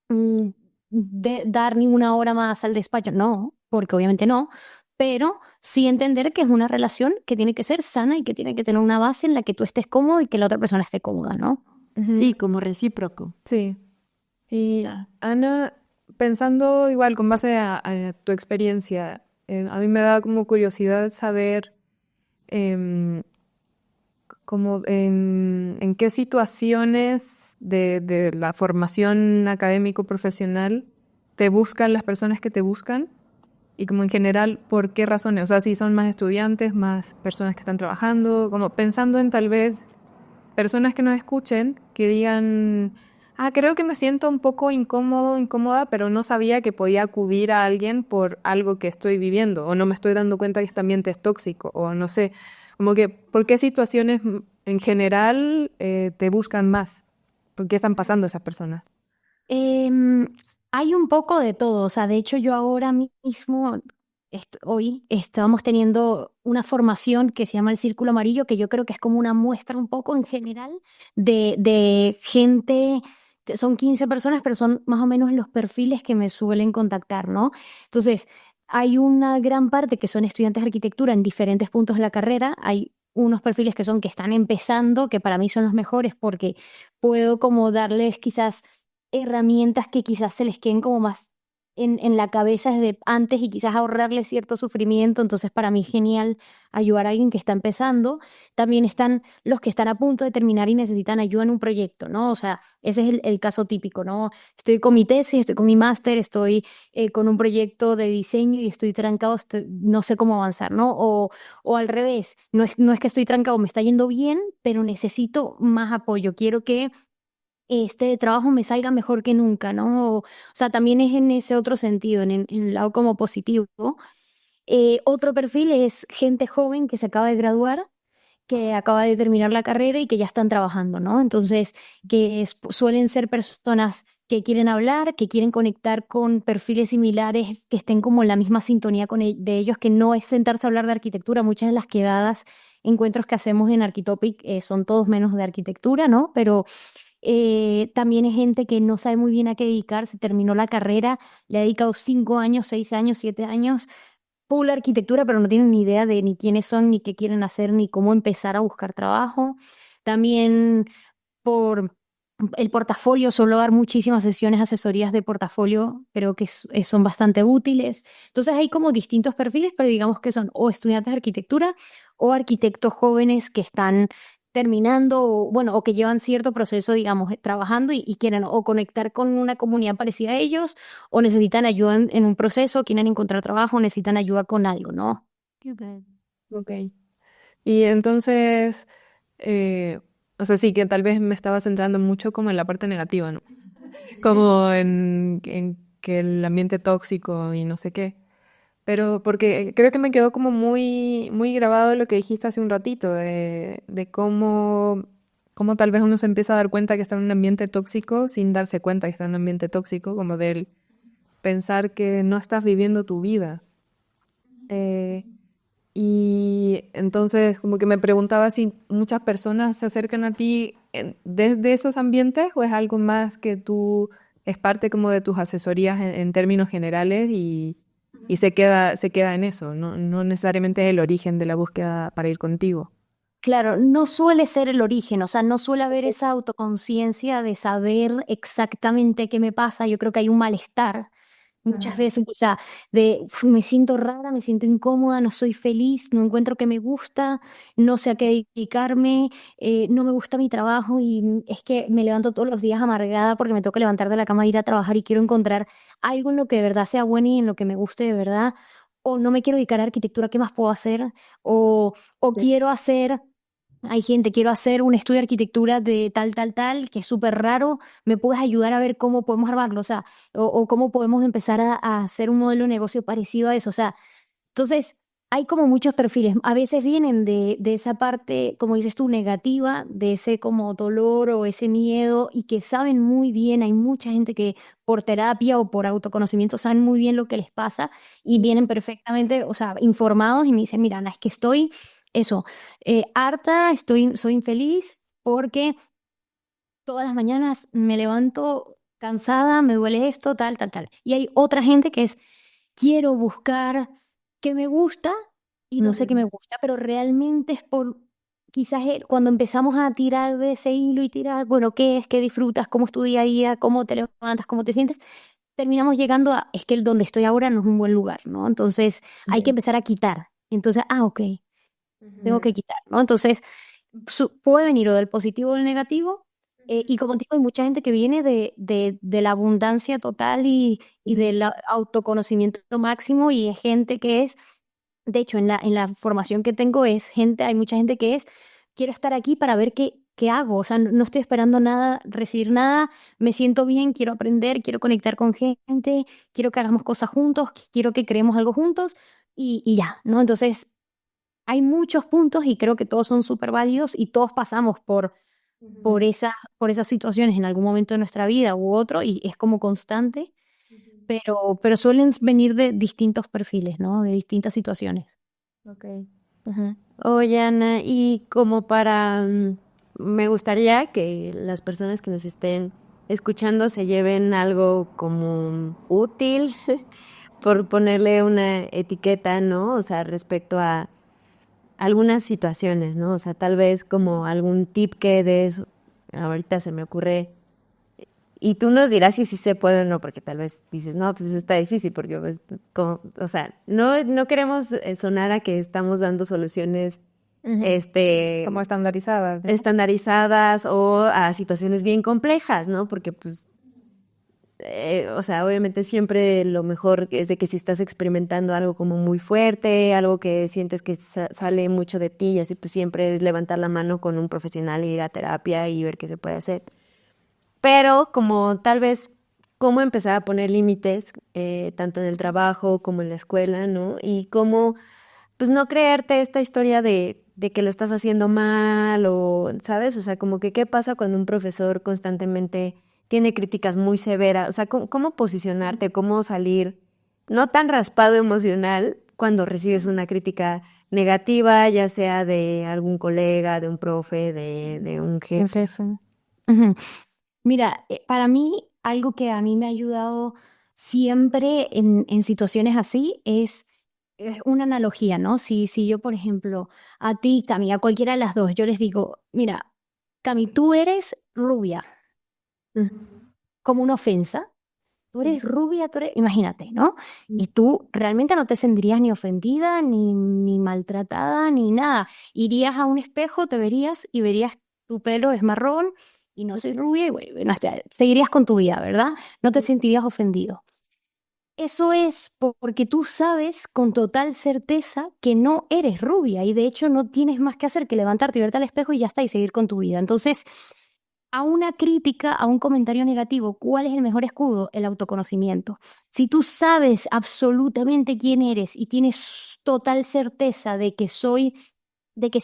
mm, dar ni una hora más al despacho. No, porque obviamente no, pero sí entender que es una relación que tiene que ser sana y que tiene que tener una base en la que tú estés cómodo y que la otra persona esté cómoda, ¿no? Sí, como recíproco. Sí. Y Ya. Ana, pensando igual con base a tu experiencia, a mí me da como curiosidad saber em, como en qué situaciones de la formación académico-profesional te buscan las personas que te buscan y como en general, ¿por qué razones? O sea, si son más estudiantes, más personas que están trabajando, como pensando en tal vez personas que nos escuchen, que digan, creo que me siento un poco incómodo, incómoda, pero no sabía que podía acudir a alguien por algo que estoy viviendo, o no me estoy dando cuenta que este ambiente es tóxico, o no sé, como que, ¿por qué situaciones en general te buscan más? ¿Por qué están pasando esas personas? Em, Hay un poco de todo, o sea, de hecho yo ahora mismo, hoy estábamos teniendo una formación que se llama el Círculo Amarillo, que yo creo que es como una muestra un poco en general de gente, son 15 personas, pero son más o menos los perfiles que me suelen contactar, ¿no? Entonces, hay una gran parte que son estudiantes de arquitectura en diferentes puntos de la carrera, hay unos perfiles que son que están empezando, que para mí son los mejores porque puedo como darles quizás herramientas que quizás se les queden como más en la cabeza desde antes y quizás ahorrarles cierto sufrimiento. Entonces, para mí es genial ayudar a alguien que está empezando. También están los que están a punto de terminar y necesitan ayuda en un proyecto, ¿no? O sea, ese es el caso típico, ¿no? Estoy con mi tesis, estoy con mi máster, estoy con un proyecto de diseño y estoy trancado, no sé cómo avanzar, ¿no? O al revés, no es que estoy trancado, me está yendo bien, pero necesito más apoyo. Quiero que este trabajo me salga mejor que nunca, ¿no? O sea, también es en ese otro sentido, en el lado como positivo. Otro perfil es gente joven que se acaba de graduar, que acaba de terminar la carrera y que ya están trabajando, ¿no? Entonces, suelen ser personas que quieren hablar, que quieren conectar con perfiles similares, que estén como en la misma sintonía de ellos, que no es sentarse a hablar de arquitectura. Muchas de las quedadas, encuentros que hacemos en Arquitopic son todos menos de arquitectura, ¿no? Pero también es gente que no sabe muy bien a qué dedicarse, terminó la carrera, le ha dedicado 5 años, 6 años, 7 años, full arquitectura, pero no tienen ni idea de ni quiénes son, ni qué quieren hacer, ni cómo empezar a buscar trabajo. También por el portafolio, suelo dar muchísimas sesiones, asesorías de portafolio, creo que son bastante útiles. Entonces hay como distintos perfiles, pero digamos que son o estudiantes de arquitectura o arquitectos jóvenes que están terminando o, bueno, o que llevan cierto proceso, digamos, trabajando y quieren o conectar con una comunidad parecida a ellos o necesitan ayuda en un proceso, quieren encontrar trabajo, necesitan ayuda con algo, ¿no? Ok. Y entonces, o sea, sí, que tal vez me estaba centrando mucho como en la parte negativa, ¿no? Como en que el ambiente tóxico y no sé qué. Pero porque creo que me quedó como muy, muy grabado lo que dijiste hace un ratito, de cómo tal vez uno se empieza a dar cuenta que está en un ambiente tóxico sin darse cuenta que está en un ambiente tóxico, como del pensar que no estás viviendo tu vida. Eh, y entonces como que me preguntaba si muchas personas se acercan a ti desde esos ambientes o es algo más que tú es parte como de tus asesorías en términos generales y se queda en eso, no necesariamente es el origen de la búsqueda para ir contigo. Claro, no suele ser el origen, o sea, no suele haber esa autoconciencia de saber exactamente qué me pasa. Yo creo que hay un malestar muchas veces, o sea, me siento rara, me siento incómoda, no soy feliz, no encuentro que me gusta, no sé a qué dedicarme, no me gusta mi trabajo y es que me levanto todos los días amargada porque me toca levantar de la cama e ir a trabajar y quiero encontrar algo en lo que de verdad sea bueno y en lo que me guste de verdad. o no me quiero dedicar a arquitectura, ¿qué más puedo hacer? O quiero hacer, hay gente, quiero hacer un estudio de arquitectura de tal, que es súper raro, ¿me puedes ayudar a ver cómo podemos armarlo? O sea, o cómo podemos empezar a hacer un modelo de negocio parecido a eso. O sea, entonces, hay como muchos perfiles. A veces vienen de esa parte, como dices tú, negativa, de ese como dolor o ese miedo y que saben muy bien. Hay mucha gente que por terapia o por autoconocimiento saben muy bien lo que les pasa y vienen perfectamente, o sea, informados y me dicen, mira, Ana, es que estoy, eso, harta, soy infeliz porque todas las mañanas me levanto cansada, me duele esto, tal. Y hay otra gente que es, quiero buscar qué me gusta y no sé qué me gusta, pero realmente es por, quizás cuando empezamos a tirar de ese hilo y tirar, bueno, ¿qué es? ¿Qué disfrutas? ¿Cómo es tu día a día? ¿Cómo te levantas? ¿Cómo te sientes? Terminamos llegando a, es que el donde estoy ahora no es un buen lugar, ¿no? Entonces hay que empezar a quitar. Entonces, ok, tengo que quitar, ¿no? Entonces, puede venir o del positivo o del negativo. Y como te digo, hay mucha gente que viene de la abundancia total y del autoconocimiento máximo y es gente que es, de hecho, en la formación que tengo es gente, hay mucha gente que es, quiero estar aquí para ver qué hago, o sea, no estoy esperando nada, recibir nada, me siento bien, quiero aprender, quiero conectar con gente, quiero que hagamos cosas juntos, quiero que creemos algo juntos y ya, ¿no? Entonces, hay muchos puntos y creo que todos son súper válidos y todos pasamos por esas situaciones en algún momento de nuestra vida u otro y es como constante, pero suelen venir de distintos perfiles, ¿no? De distintas situaciones. Ok. Oye, Ana, y como para, me gustaría que las personas que nos estén escuchando se lleven algo como útil, por ponerle una etiqueta, ¿no? O sea, respecto a algunas situaciones, ¿no? O sea, tal vez como algún tip que des, ahorita se me ocurre, y tú nos dirás si sí se puede o no, porque tal vez dices, no, pues eso está difícil, porque, pues, o sea, no queremos sonar a que estamos dando soluciones, Como estandarizadas, ¿no? estandarizadas o a situaciones bien complejas, ¿no? Porque, pues, o sea, obviamente siempre lo mejor es de que si estás experimentando algo como muy fuerte, algo que sientes que sale mucho de ti, y así pues siempre es levantar la mano con un profesional, ir a terapia y ver qué se puede hacer. Pero como tal vez cómo empezar a poner límites, tanto en el trabajo como en la escuela, ¿no? Y cómo, pues no creerte esta historia de que lo estás haciendo mal o, ¿sabes? O sea, como que qué pasa cuando un profesor constantemente tiene críticas muy severas, o sea, cómo posicionarte, cómo salir no tan raspado emocional cuando recibes una crítica negativa, ya sea de algún colega, de un profe, de un jefe. Ujú. Mira, para mí, algo que a mí me ha ayudado siempre en situaciones así es una analogía, ¿no? Si yo, por ejemplo, a ti, Cami, a cualquiera de las dos, yo les digo, mira, Cami, tú eres rubia, como una ofensa. Tú eres rubia, imagínate, ¿no? Y tú realmente no te sentirías ni ofendida, ni maltratada, ni nada. Irías a un espejo, te verías y verías tu pelo es marrón y no soy rubia y bueno, seguirías con tu vida, ¿verdad? No te sentirías ofendido. Eso es porque tú sabes con total certeza que no eres rubia y de hecho no tienes más que hacer que levantarte y verte al espejo y ya está y seguir con tu vida. Entonces, a una crítica, a un comentario negativo, ¿cuál es el mejor escudo? El autoconocimiento. Si tú sabes absolutamente quién eres y tienes total certeza de que sí,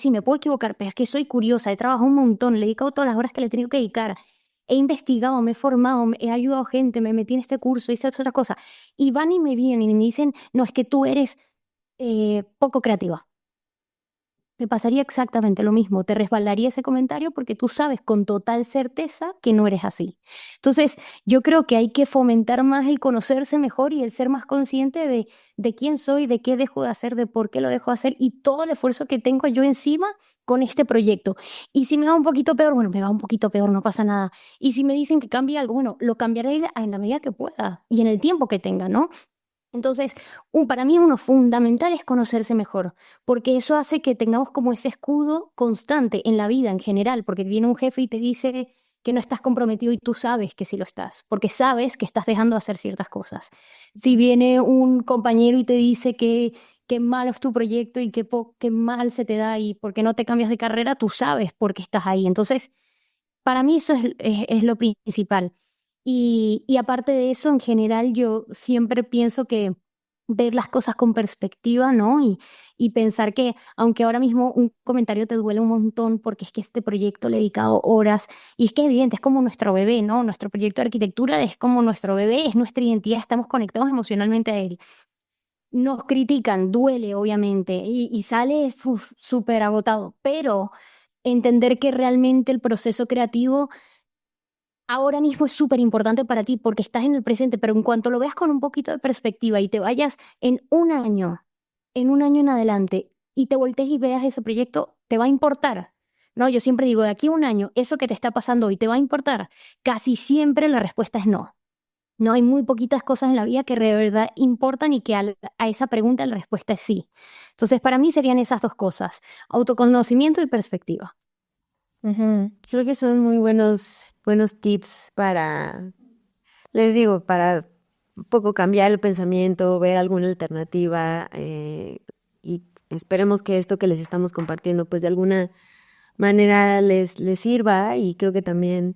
me puedo equivocar, pero es que soy curiosa, he trabajado un montón, le he dedicado todas las horas que le he tenido que dedicar, he investigado, me he formado, he ayudado gente, me metí en este curso, hice otra cosa, y van y me vienen y me dicen, no, es que tú eres poco creativa. Te pasaría exactamente lo mismo, te resbalaría ese comentario porque tú sabes con total certeza que no eres así. Entonces, yo creo que hay que fomentar más el conocerse mejor y el ser más consciente de quién soy, de qué dejo de hacer, de por qué lo dejo de hacer y todo el esfuerzo que tengo yo encima con este proyecto. Y si me va un poquito peor, bueno, me va un poquito peor, no pasa nada. Y si me dicen que cambie algo, bueno, lo cambiaré en la medida que pueda y en el tiempo que tenga, ¿no? Entonces, para mí uno fundamental es conocerse mejor, porque eso hace que tengamos como ese escudo constante en la vida en general, porque viene un jefe y te dice que no estás comprometido y tú sabes que sí lo estás, porque sabes que estás dejando de hacer ciertas cosas. Si viene un compañero y te dice que qué malo es tu proyecto y qué mal se te da y por qué no te cambias de carrera, tú sabes por qué estás ahí. Entonces, para mí eso es lo principal. Y aparte de eso, en general, yo siempre pienso que ver las cosas con perspectiva, ¿no? Y pensar que, aunque ahora mismo un comentario te duele un montón porque es que este proyecto le he dedicado horas, y es que evidente, es como nuestro bebé, ¿no? Nuestro proyecto de arquitectura es como nuestro bebé, es nuestra identidad, estamos conectados emocionalmente a él. Nos critican, duele, obviamente, y sale súper agotado, pero entender que realmente el proceso creativo ahora mismo es súper importante para ti porque estás en el presente, pero en cuanto lo veas con un poquito de perspectiva y te vayas en un año en adelante, y te voltees y veas ese proyecto, te va a importar. No, yo siempre digo, de aquí a un año, eso que te está pasando hoy te va a importar. Casi siempre la respuesta es no. No, hay muy poquitas cosas en la vida que de verdad importan y que a esa pregunta la respuesta es sí. Entonces, para mí serían esas dos cosas, autoconocimiento y perspectiva. Creo que son muy buenos tips para, les digo, para un poco cambiar el pensamiento, ver alguna alternativa, y esperemos que esto que les estamos compartiendo pues de alguna manera les sirva. Y creo que también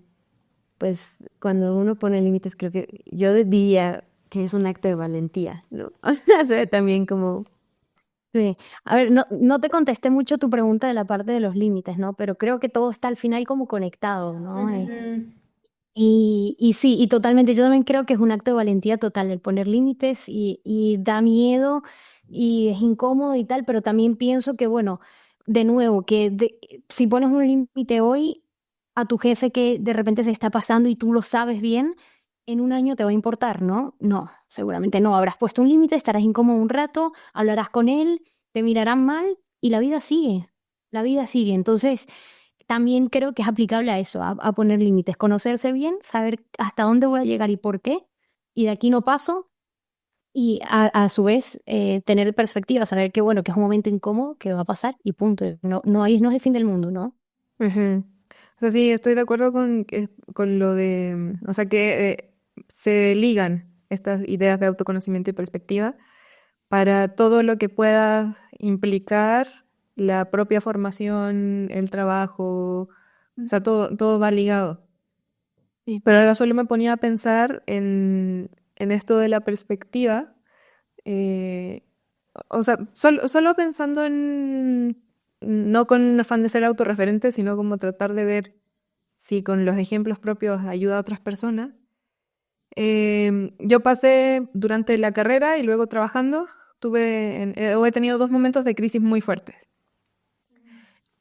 pues cuando uno pone límites, creo que yo diría que es un acto de valentía, ¿no? O sea, se ve también como... Sí. A ver, no te contesté mucho tu pregunta de la parte de los límites, ¿no? Pero creo que todo está al final como conectado, ¿no? Y sí, y totalmente, yo también creo que es un acto de valentía total el poner límites y da miedo y es incómodo y tal, pero también pienso que, bueno, de nuevo, si pones un límite hoy a tu jefe que de repente se está pasando y tú lo sabes bien, en un año te va a importar, ¿no? No, seguramente no. Habrás puesto un límite, estarás incómodo un rato, hablarás con él, te mirarán mal y la vida sigue. La vida sigue. Entonces, también creo que es aplicable a eso, a poner límites, conocerse bien, saber hasta dónde voy a llegar y por qué, y de aquí no paso, y a su vez tener perspectiva, saber que bueno, que es un momento incómodo, que va a pasar y punto. No es el fin del mundo, ¿no? Ujú. O sea, sí, estoy de acuerdo con lo de, o sea, que se ligan estas ideas de autoconocimiento y perspectiva para todo lo que pueda implicar la propia formación, el trabajo, o sea, todo va ligado. Sí, pero ahora solo me ponía a pensar en esto de la perspectiva, eh, o sea, solo pensando no con un afán de ser autorreferente, sino como tratar de ver si con los ejemplos propios ayuda a otras personas. Yo pasé durante la carrera y luego trabajando, o he tenido 2 momentos de crisis muy fuertes,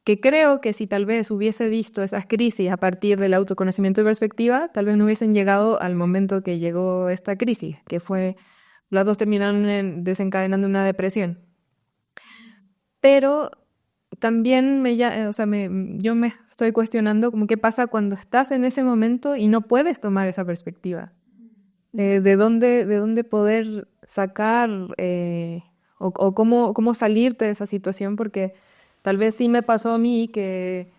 que creo que si tal vez hubiese visto esas crisis a partir del autoconocimiento y perspectiva, tal vez no hubiesen llegado al momento que llegó esta crisis, que fue, las dos terminaron desencadenando una depresión. Pero también o sea, yo me estoy cuestionando como qué pasa cuando estás en ese momento y no puedes tomar esa perspectiva. De dónde poder sacar o cómo salirte de esa situación, porque tal vez sí me pasó a mí que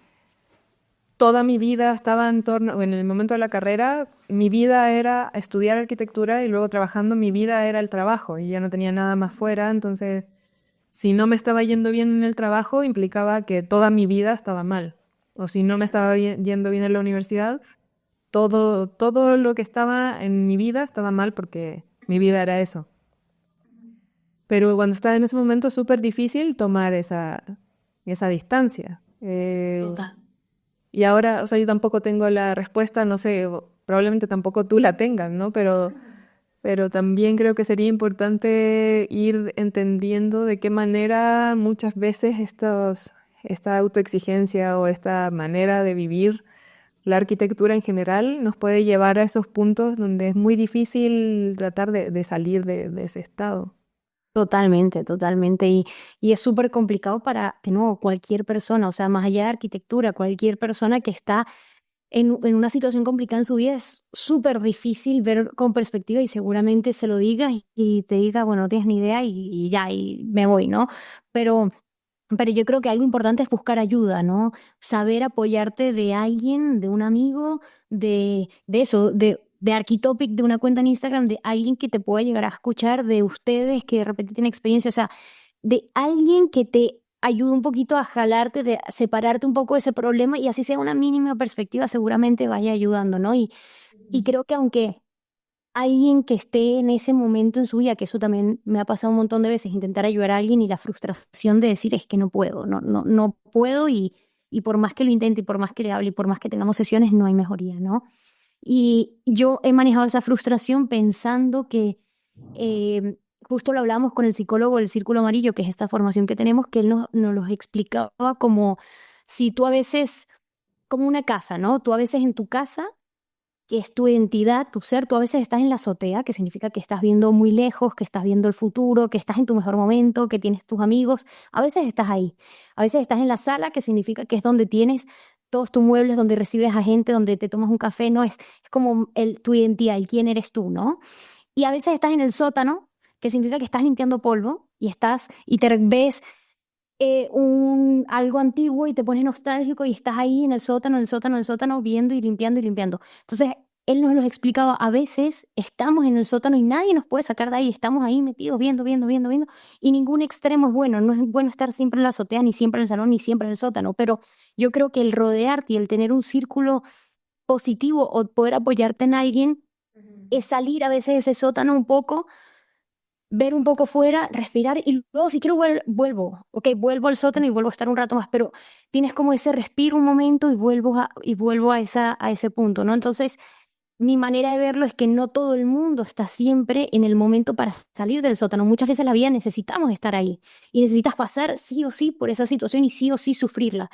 toda mi vida estaba en el momento de la carrera, mi vida era estudiar arquitectura y luego trabajando, mi vida era el trabajo y ya no tenía nada más fuera. Entonces, si no me estaba yendo bien en el trabajo, implicaba que toda mi vida estaba mal. O si no me estaba yendo bien en la universidad, todo lo que estaba en mi vida estaba mal porque mi vida era eso. Pero cuando estaba en ese momento es súper difícil tomar esa distancia. Total. Y ahora, o sea, yo tampoco tengo la respuesta, no sé, probablemente tampoco tú la tengas, ¿no? Pero también creo que sería importante ir entendiendo de qué manera muchas veces esta autoexigencia o esta manera de vivir la arquitectura en general nos puede llevar a esos puntos donde es muy difícil tratar de salir de ese estado. Totalmente, totalmente. Y es súper complicado para, de nuevo, cualquier persona, o sea, más allá de arquitectura, cualquier persona que está en una situación complicada en su vida, es súper difícil ver con perspectiva y seguramente se lo diga y te diga, bueno, no tienes ni idea y ya, y me voy, ¿no? Pero Pero yo creo que algo importante es buscar ayuda, ¿no? Saber apoyarte de alguien, de un amigo, de eso, de Architopic, de una cuenta en Instagram, de alguien que te pueda llegar a escuchar, de ustedes que de repente tienen experiencia, o sea, de alguien que te ayude un poquito a jalarte, de separarte un poco de ese problema y así sea una mínima perspectiva, seguramente vaya ayudando, ¿no? Y creo que aunque alguien que esté en ese momento en su vida, que eso también me ha pasado un montón de veces, intentar ayudar a alguien y la frustración de decir es que no puedo, no puedo y por más que lo intente y por más que le hable y por más que tengamos sesiones, no hay mejoría, ¿no? Y yo he manejado esa frustración pensando que justo lo hablábamos con el psicólogo del Círculo Amarillo, que es esta formación que tenemos, que él nos los explicaba como si tú a veces, como una casa, ¿no? Tú a veces en tu casa que es tu identidad, tu ser, tú a veces estás en la azotea, que significa que estás viendo muy lejos, que estás viendo el futuro, que estás en tu mejor momento, que tienes tus amigos, a veces estás ahí, a veces estás en la sala, que significa que es donde tienes todos tus muebles, donde recibes a gente, donde te tomas un café, no es como tu identidad, el quién eres tú, ¿no? Y a veces estás en el sótano, que significa que estás limpiando polvo y te ves algo antiguo y te pones nostálgico y estás ahí en el sótano, en el sótano, en el sótano, viendo y limpiando y limpiando. Entonces, él nos lo explicaba, a veces estamos en el sótano y nadie nos puede sacar de ahí, estamos ahí metidos viendo, viendo, viendo, viendo, y ningún extremo es bueno, no es bueno estar siempre en la azotea, ni siempre en el salón, ni siempre en el sótano, pero yo creo que el rodearte y el tener un círculo positivo o poder apoyarte en alguien es salir a veces de ese sótano un poco, ver un poco fuera, respirar y luego si quiero vuelvo, ok, vuelvo al sótano y vuelvo a estar un rato más, pero tienes como ese respiro un momento y vuelvo a ese punto, ¿no? Entonces, mi manera de verlo es que no todo el mundo está siempre en el momento para salir del sótano. Muchas veces en la vida necesitamos estar ahí y necesitas pasar sí o sí por esa situación y sí o sí sufrirla.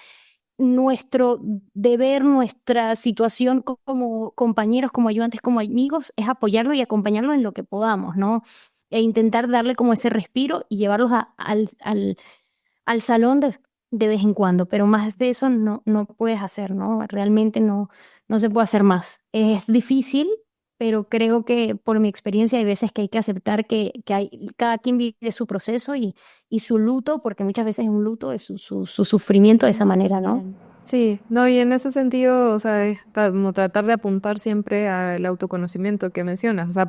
Nuestro deber, nuestra situación como compañeros, como ayudantes, como amigos, es apoyarlo y acompañarlo en lo que podamos, ¿no? E intentar darle como ese respiro y llevarlos al salón de vez en cuando, pero más de eso no puedes hacer, ¿no? Realmente no se puede hacer más. Es difícil, pero creo que por mi experiencia hay veces que hay que aceptar cada quien vive su proceso y su luto, porque muchas veces un luto es su sufrimiento de esa manera, ¿no? Sí, no, y en ese sentido, o sea, es como tratar de apuntar siempre al autoconocimiento que mencionas, o sea,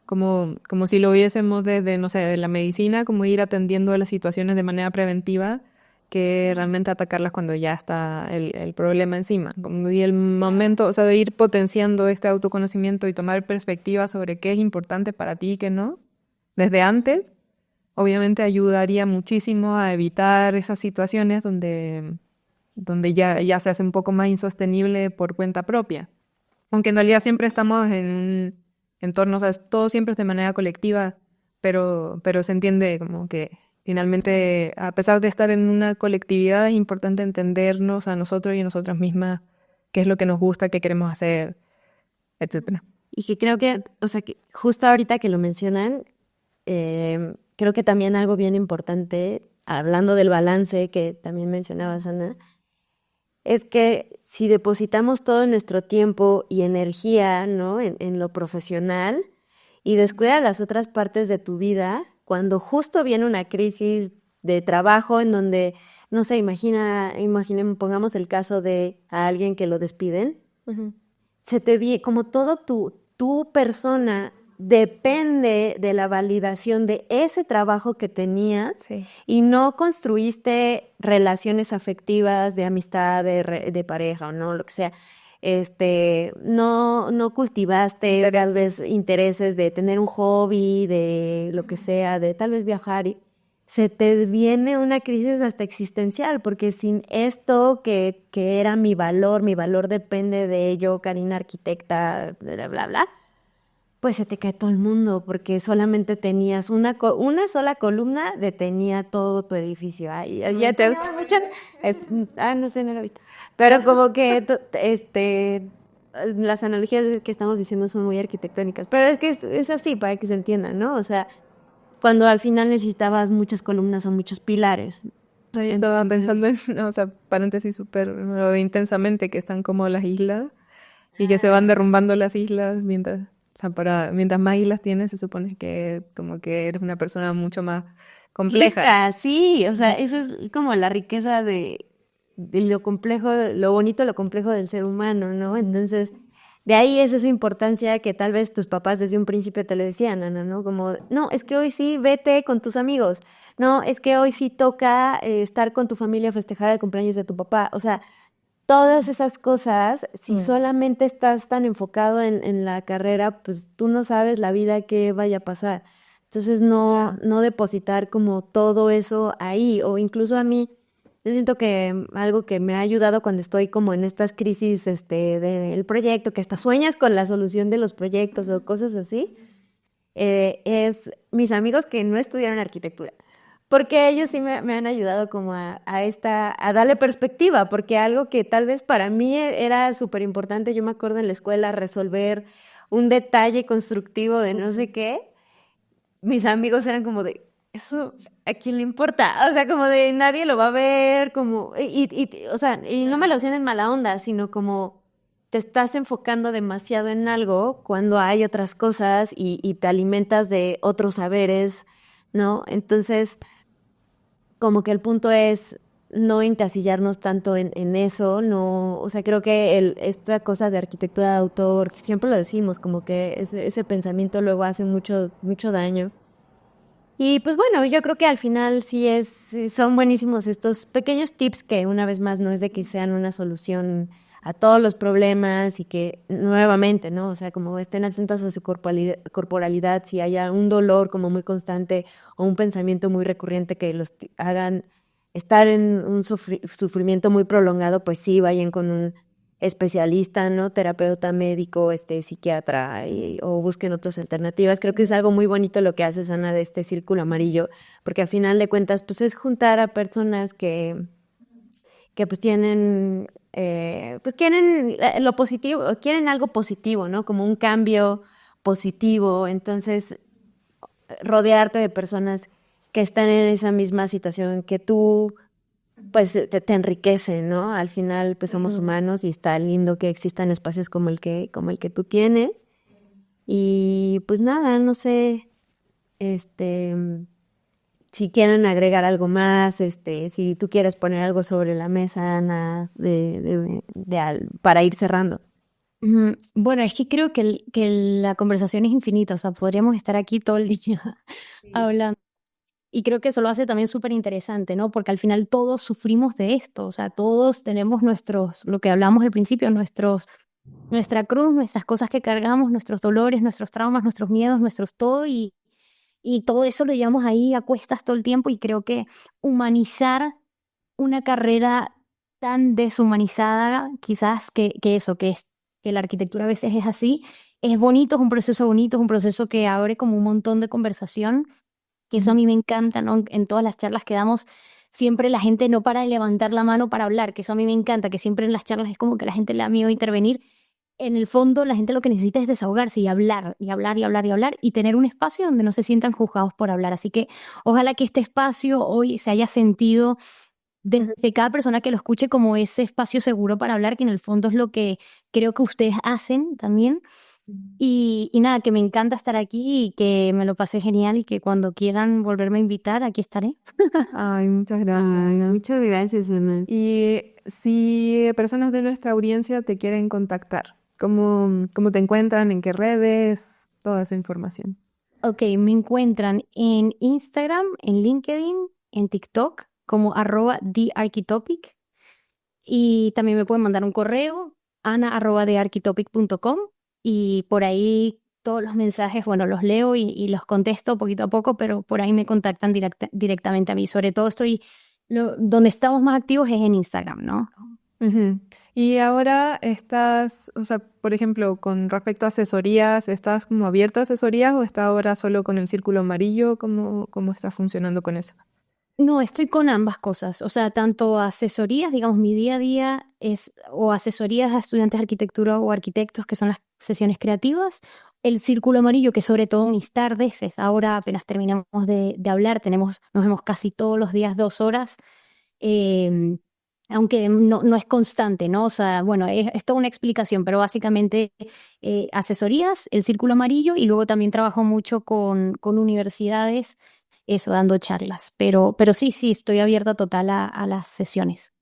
como si lo viésemos desde, no sé, de la medicina, como ir atendiendo a las situaciones de manera preventiva, que realmente atacarlas cuando ya está el problema encima. Y el momento, o sea, de ir potenciando este autoconocimiento y tomar perspectiva sobre qué es importante para ti y qué no, desde antes, obviamente ayudaría muchísimo a evitar esas situaciones donde ya se hace un poco más insostenible por cuenta propia. Aunque en realidad siempre estamos en un entorno, o sea, todo siempre es de manera colectiva, pero se entiende como que finalmente, a pesar de estar en una colectividad, es importante entendernos a nosotros y a nosotras mismas, qué es lo que nos gusta, qué queremos hacer, etcétera. Y que creo que, o sea, que justo ahorita que lo mencionan, creo que también algo bien importante, hablando del balance que también mencionabas, Ana, es que si depositamos todo nuestro tiempo y energía, ¿no? en lo profesional y descuida las otras partes de tu vida, cuando justo viene una crisis de trabajo en donde, no sé, imaginen, pongamos el caso de a alguien que lo despiden, se te ve como todo tu persona depende de la validación de ese trabajo que tenías y no construiste relaciones afectivas de amistad, de pareja o no, lo que sea. No cultivaste tal vez intereses de tener un hobby, de lo que sea, de tal vez viajar y se te viene una crisis hasta existencial, porque sin esto que era mi valor depende de ello, Karina arquitecta, bla, bla, bla, pues se te cae todo el mundo, porque solamente tenías una sola columna detenía todo tu edificio. Ay, ya te gustan muchas. No sé, no lo he visto. Pero como que las analogías que estamos diciendo son muy arquitectónicas. Pero es que es así, para que se entienda, ¿no? O sea, cuando al final necesitabas muchas columnas o muchos pilares. Yo estaba pensando en, o sea, paréntesis súper, lo de intensamente, que están como las islas y que se van derrumbando las islas mientras más islas tienes, se supone que como que eres una persona mucho más compleja. Sí, o sea, eso es como la riqueza de lo complejo, lo bonito, lo complejo del ser humano, ¿no? Entonces, de ahí es esa importancia que tal vez tus papás desde un principio te le decían, Ana, ¿no? Como, no, es que hoy sí, vete con tus amigos. No, es que hoy sí toca estar con tu familia a festejar el cumpleaños de tu papá. O sea, todas esas cosas, si solamente estás tan enfocado en la carrera, pues tú no sabes la vida que vaya a pasar. Entonces, no depositar como todo eso ahí, o incluso a mí, yo siento que algo que me ha ayudado cuando estoy como en estas crisis del proyecto, que hasta sueñas con la solución de los proyectos o cosas así, es mis amigos que no estudiaron arquitectura. Porque ellos sí me han ayudado como a darle perspectiva, porque algo que tal vez para mí era súper importante, yo me acuerdo en la escuela resolver un detalle constructivo de no sé qué, mis amigos eran como de, eso, ¿a quién le importa? O sea, como de nadie lo va a ver, como, o sea, y no me lo hacían en mala onda, sino como te estás enfocando demasiado en algo cuando hay otras cosas y te alimentas de otros saberes, ¿no? Entonces, como que el punto es no encasillarnos tanto en eso, no, o sea, creo que esta cosa de arquitectura de autor, siempre lo decimos, como que ese pensamiento luego hace mucho, mucho daño. Y pues bueno, yo creo que al final sí son buenísimos estos pequeños tips que una vez más no es de que sean una solución a todos los problemas y que nuevamente, ¿no? O sea, como estén atentos a su corporalidad, si haya un dolor como muy constante o un pensamiento muy recurrente que los hagan estar en un sufrimiento muy prolongado, pues sí, vayan con un especialista, ¿no? Terapeuta médico, psiquiatra, o busquen otras alternativas. Creo que es algo muy bonito lo que haces, Ana, de este círculo amarillo, porque a final de cuentas, pues es juntar a personas que pues tienen, pues quieren lo positivo, quieren algo positivo, ¿no? Como un cambio positivo. Entonces, rodearte de personas que están en esa misma situación que tú, pues te enriquece, ¿no? Al final, pues somos humanos y está lindo que existan espacios como el que tú tienes. Y pues nada, no sé, si quieren agregar algo más, si tú quieres poner algo sobre la mesa, Ana, para ir cerrando. Bueno, es que creo que la conversación es infinita, o sea, podríamos estar aquí todo el día hablando. Y creo que eso lo hace también súper interesante, ¿no? Porque al final todos sufrimos de esto, o sea, todos tenemos lo que hablamos al principio, nuestra cruz, nuestras cosas que cargamos, nuestros dolores, nuestros traumas, nuestros miedos, nuestros todo, y todo eso lo llevamos ahí a cuestas todo el tiempo, y creo que humanizar una carrera tan deshumanizada, quizás que la arquitectura a veces es así, es bonito, es un proceso bonito, es un proceso que abre como un montón de conversación, que eso a mí me encanta, ¿no? En todas las charlas que damos, siempre la gente no para de levantar la mano para hablar, que eso a mí me encanta, que siempre en las charlas es como que la gente le da miedo intervenir. En el fondo, la gente lo que necesita es desahogarse y hablar, y hablar, y hablar, y hablar, y tener un espacio donde no se sientan juzgados por hablar. Así que ojalá que este espacio hoy se haya sentido desde cada persona que lo escuche como ese espacio seguro para hablar, que en el fondo es lo que creo que ustedes hacen también. Y nada, que me encanta estar aquí y que me lo pasé genial y que cuando quieran volverme a invitar, aquí estaré. Ay, muchas gracias. Muchas gracias, Ana. Y si personas de nuestra audiencia te quieren contactar, ¿cómo te encuentran? ¿En qué redes? Toda esa información. Ok, me encuentran en Instagram, en LinkedIn, en TikTok, como @thearchitopic. Y también me pueden mandar un correo, ana@thearchitopic.com, y por ahí todos los mensajes, bueno, los leo y los contesto poquito a poco, pero por ahí me contactan directamente a mí. Sobre todo donde estamos más activos es en Instagram, ¿no? Ujú. Y ahora estás, o sea, por ejemplo, con respecto a asesorías, ¿estás como abierta a asesorías o está ahora solo con el círculo amarillo? ¿Cómo está funcionando con eso? No, estoy con ambas cosas, o sea, tanto asesorías, digamos, mi día a día o asesorías a estudiantes de arquitectura o arquitectos, que son las sesiones creativas, el círculo amarillo, que sobre todo mis tardes, es ahora apenas terminamos de hablar, nos vemos casi todos los días 2 horas, eh, aunque no es constante, ¿no? O sea, bueno, es toda una explicación, pero básicamente asesorías, el círculo amarillo, y luego también trabajo mucho con universidades eso, dando charlas. Pero sí, estoy abierta total a las sesiones.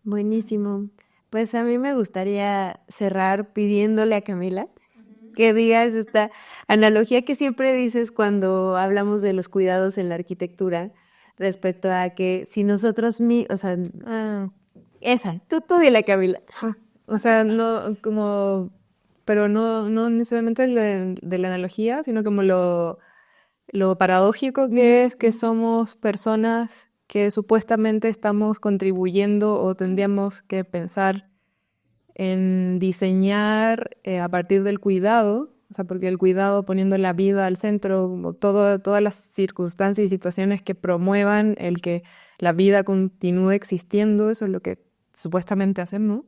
Buenísimo. Pues a mí me gustaría cerrar pidiéndole a Camila que digas esta analogía que siempre dices cuando hablamos de los cuidados en la arquitectura respecto a que si nosotros, o sea, tú dile, Camila. O sea, no como, pero no necesariamente de la analogía, sino como lo paradójico que es que somos personas que supuestamente estamos contribuyendo o tendríamos que pensar en diseñar a partir del cuidado, o sea, porque el cuidado poniendo la vida al centro, como todas las circunstancias y situaciones que promuevan el que la vida continúe existiendo, eso es lo que supuestamente hacemos,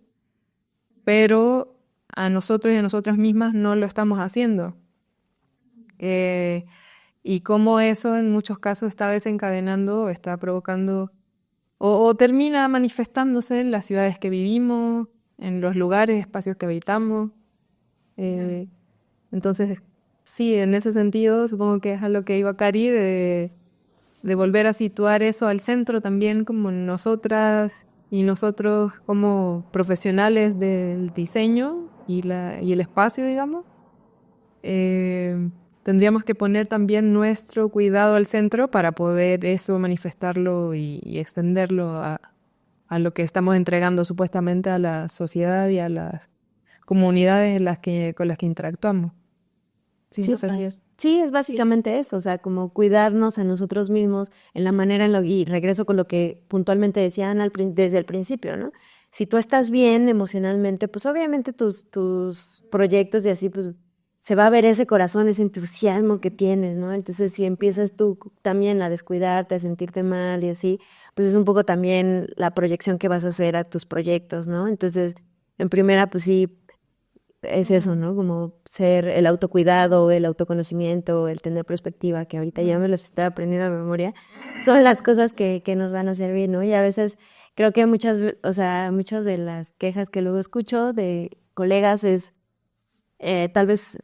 pero a nosotros y a nosotras mismas no lo estamos haciendo. Y cómo eso en muchos casos está desencadenando, está provocando o termina manifestándose en las ciudades que vivimos, en los lugares, espacios que habitamos. Entonces, sí, en ese sentido, supongo que es a lo que iba Cari, de volver a situar eso al centro también como nosotras y nosotros como profesionales del diseño y el espacio, digamos. Tendríamos que poner también nuestro cuidado al centro para poder eso manifestarlo y extenderlo a lo que estamos entregando supuestamente a la sociedad y a las comunidades con las que interactuamos. Sí, Sí, no sé si es. sí, es básicamente eso, o sea, como cuidarnos a nosotros mismos en la manera y regreso con lo que puntualmente decían desde el principio, ¿no? Si tú estás bien emocionalmente, pues obviamente tus proyectos y así, pues se va a ver ese corazón, ese entusiasmo que tienes, ¿no? Entonces, si empiezas tú también a descuidarte, a sentirte mal y así, pues es un poco también la proyección que vas a hacer a tus proyectos, ¿no? Entonces, en primera, pues sí, es eso, ¿no? Como ser el autocuidado, el autoconocimiento, el tener perspectiva, que ahorita ya me los estoy aprendiendo de memoria, son las cosas que nos van a servir, ¿no? Y a veces creo que muchas de las quejas que luego escucho de colegas es tal vez,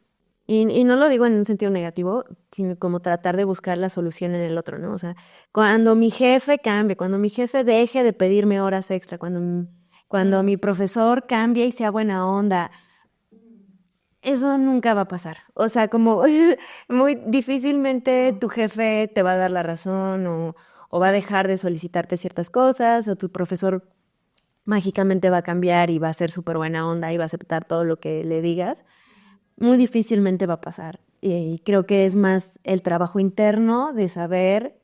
y no lo digo en un sentido negativo, sino como tratar de buscar la solución en el otro, ¿no? O sea, cuando mi jefe cambie, cuando mi jefe deje de pedirme horas extra, cuando mi profesor cambie y sea buena onda, eso nunca va a pasar. O sea, como muy difícilmente tu jefe te va a dar la razón o va a dejar de solicitarte ciertas cosas o tu profesor mágicamente va a cambiar y va a ser súper buena onda y va a aceptar todo lo que le digas. Muy difícilmente va a pasar. Y creo que es más el trabajo interno de saber,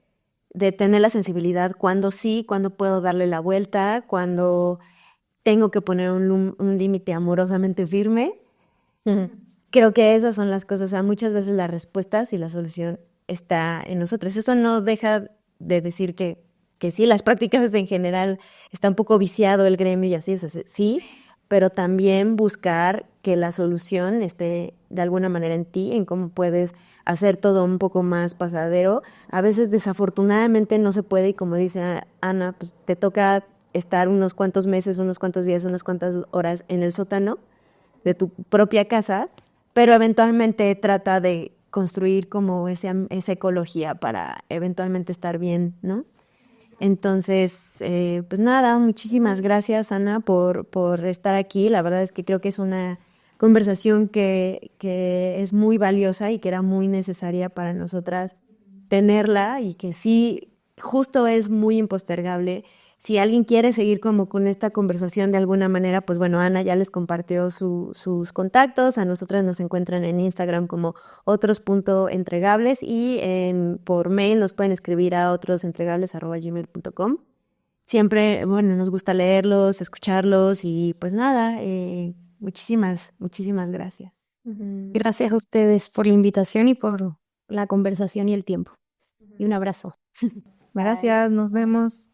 de tener la sensibilidad cuando sí, cuando puedo darle la vuelta, cuando tengo que poner un límite amorosamente firme. Creo que esas son las cosas, o sea, muchas veces las respuestas y la solución está en nosotros. Eso no deja de decir que sí, las prácticas en general está un poco viciado el gremio y así, o sea, sí, pero también buscar que la solución esté de alguna manera en ti, en cómo puedes hacer todo un poco más pasadero. A veces desafortunadamente no se puede y como dice Ana, pues te toca estar unos cuantos meses, unos cuantos días, unas cuantas horas en el sótano de tu propia casa, pero eventualmente trata de construir como esa ecología para eventualmente estar bien, ¿no? Entonces, pues nada, muchísimas gracias, Ana, por estar aquí. La verdad es que creo que es una conversación que es muy valiosa y que era muy necesaria para nosotras tenerla y que sí, justo es muy impostergable. Si alguien quiere seguir como con esta conversación de alguna manera, pues bueno, Ana ya les compartió sus contactos. A nosotras nos encuentran en Instagram como otros.entregables y por mail nos pueden escribir a otrosentregables@gmail.com. Siempre, bueno, nos gusta leerlos, escucharlos y pues nada, muchísimas gracias. Gracias a ustedes por la invitación y por la conversación y el tiempo. Y un abrazo. Gracias, nos vemos.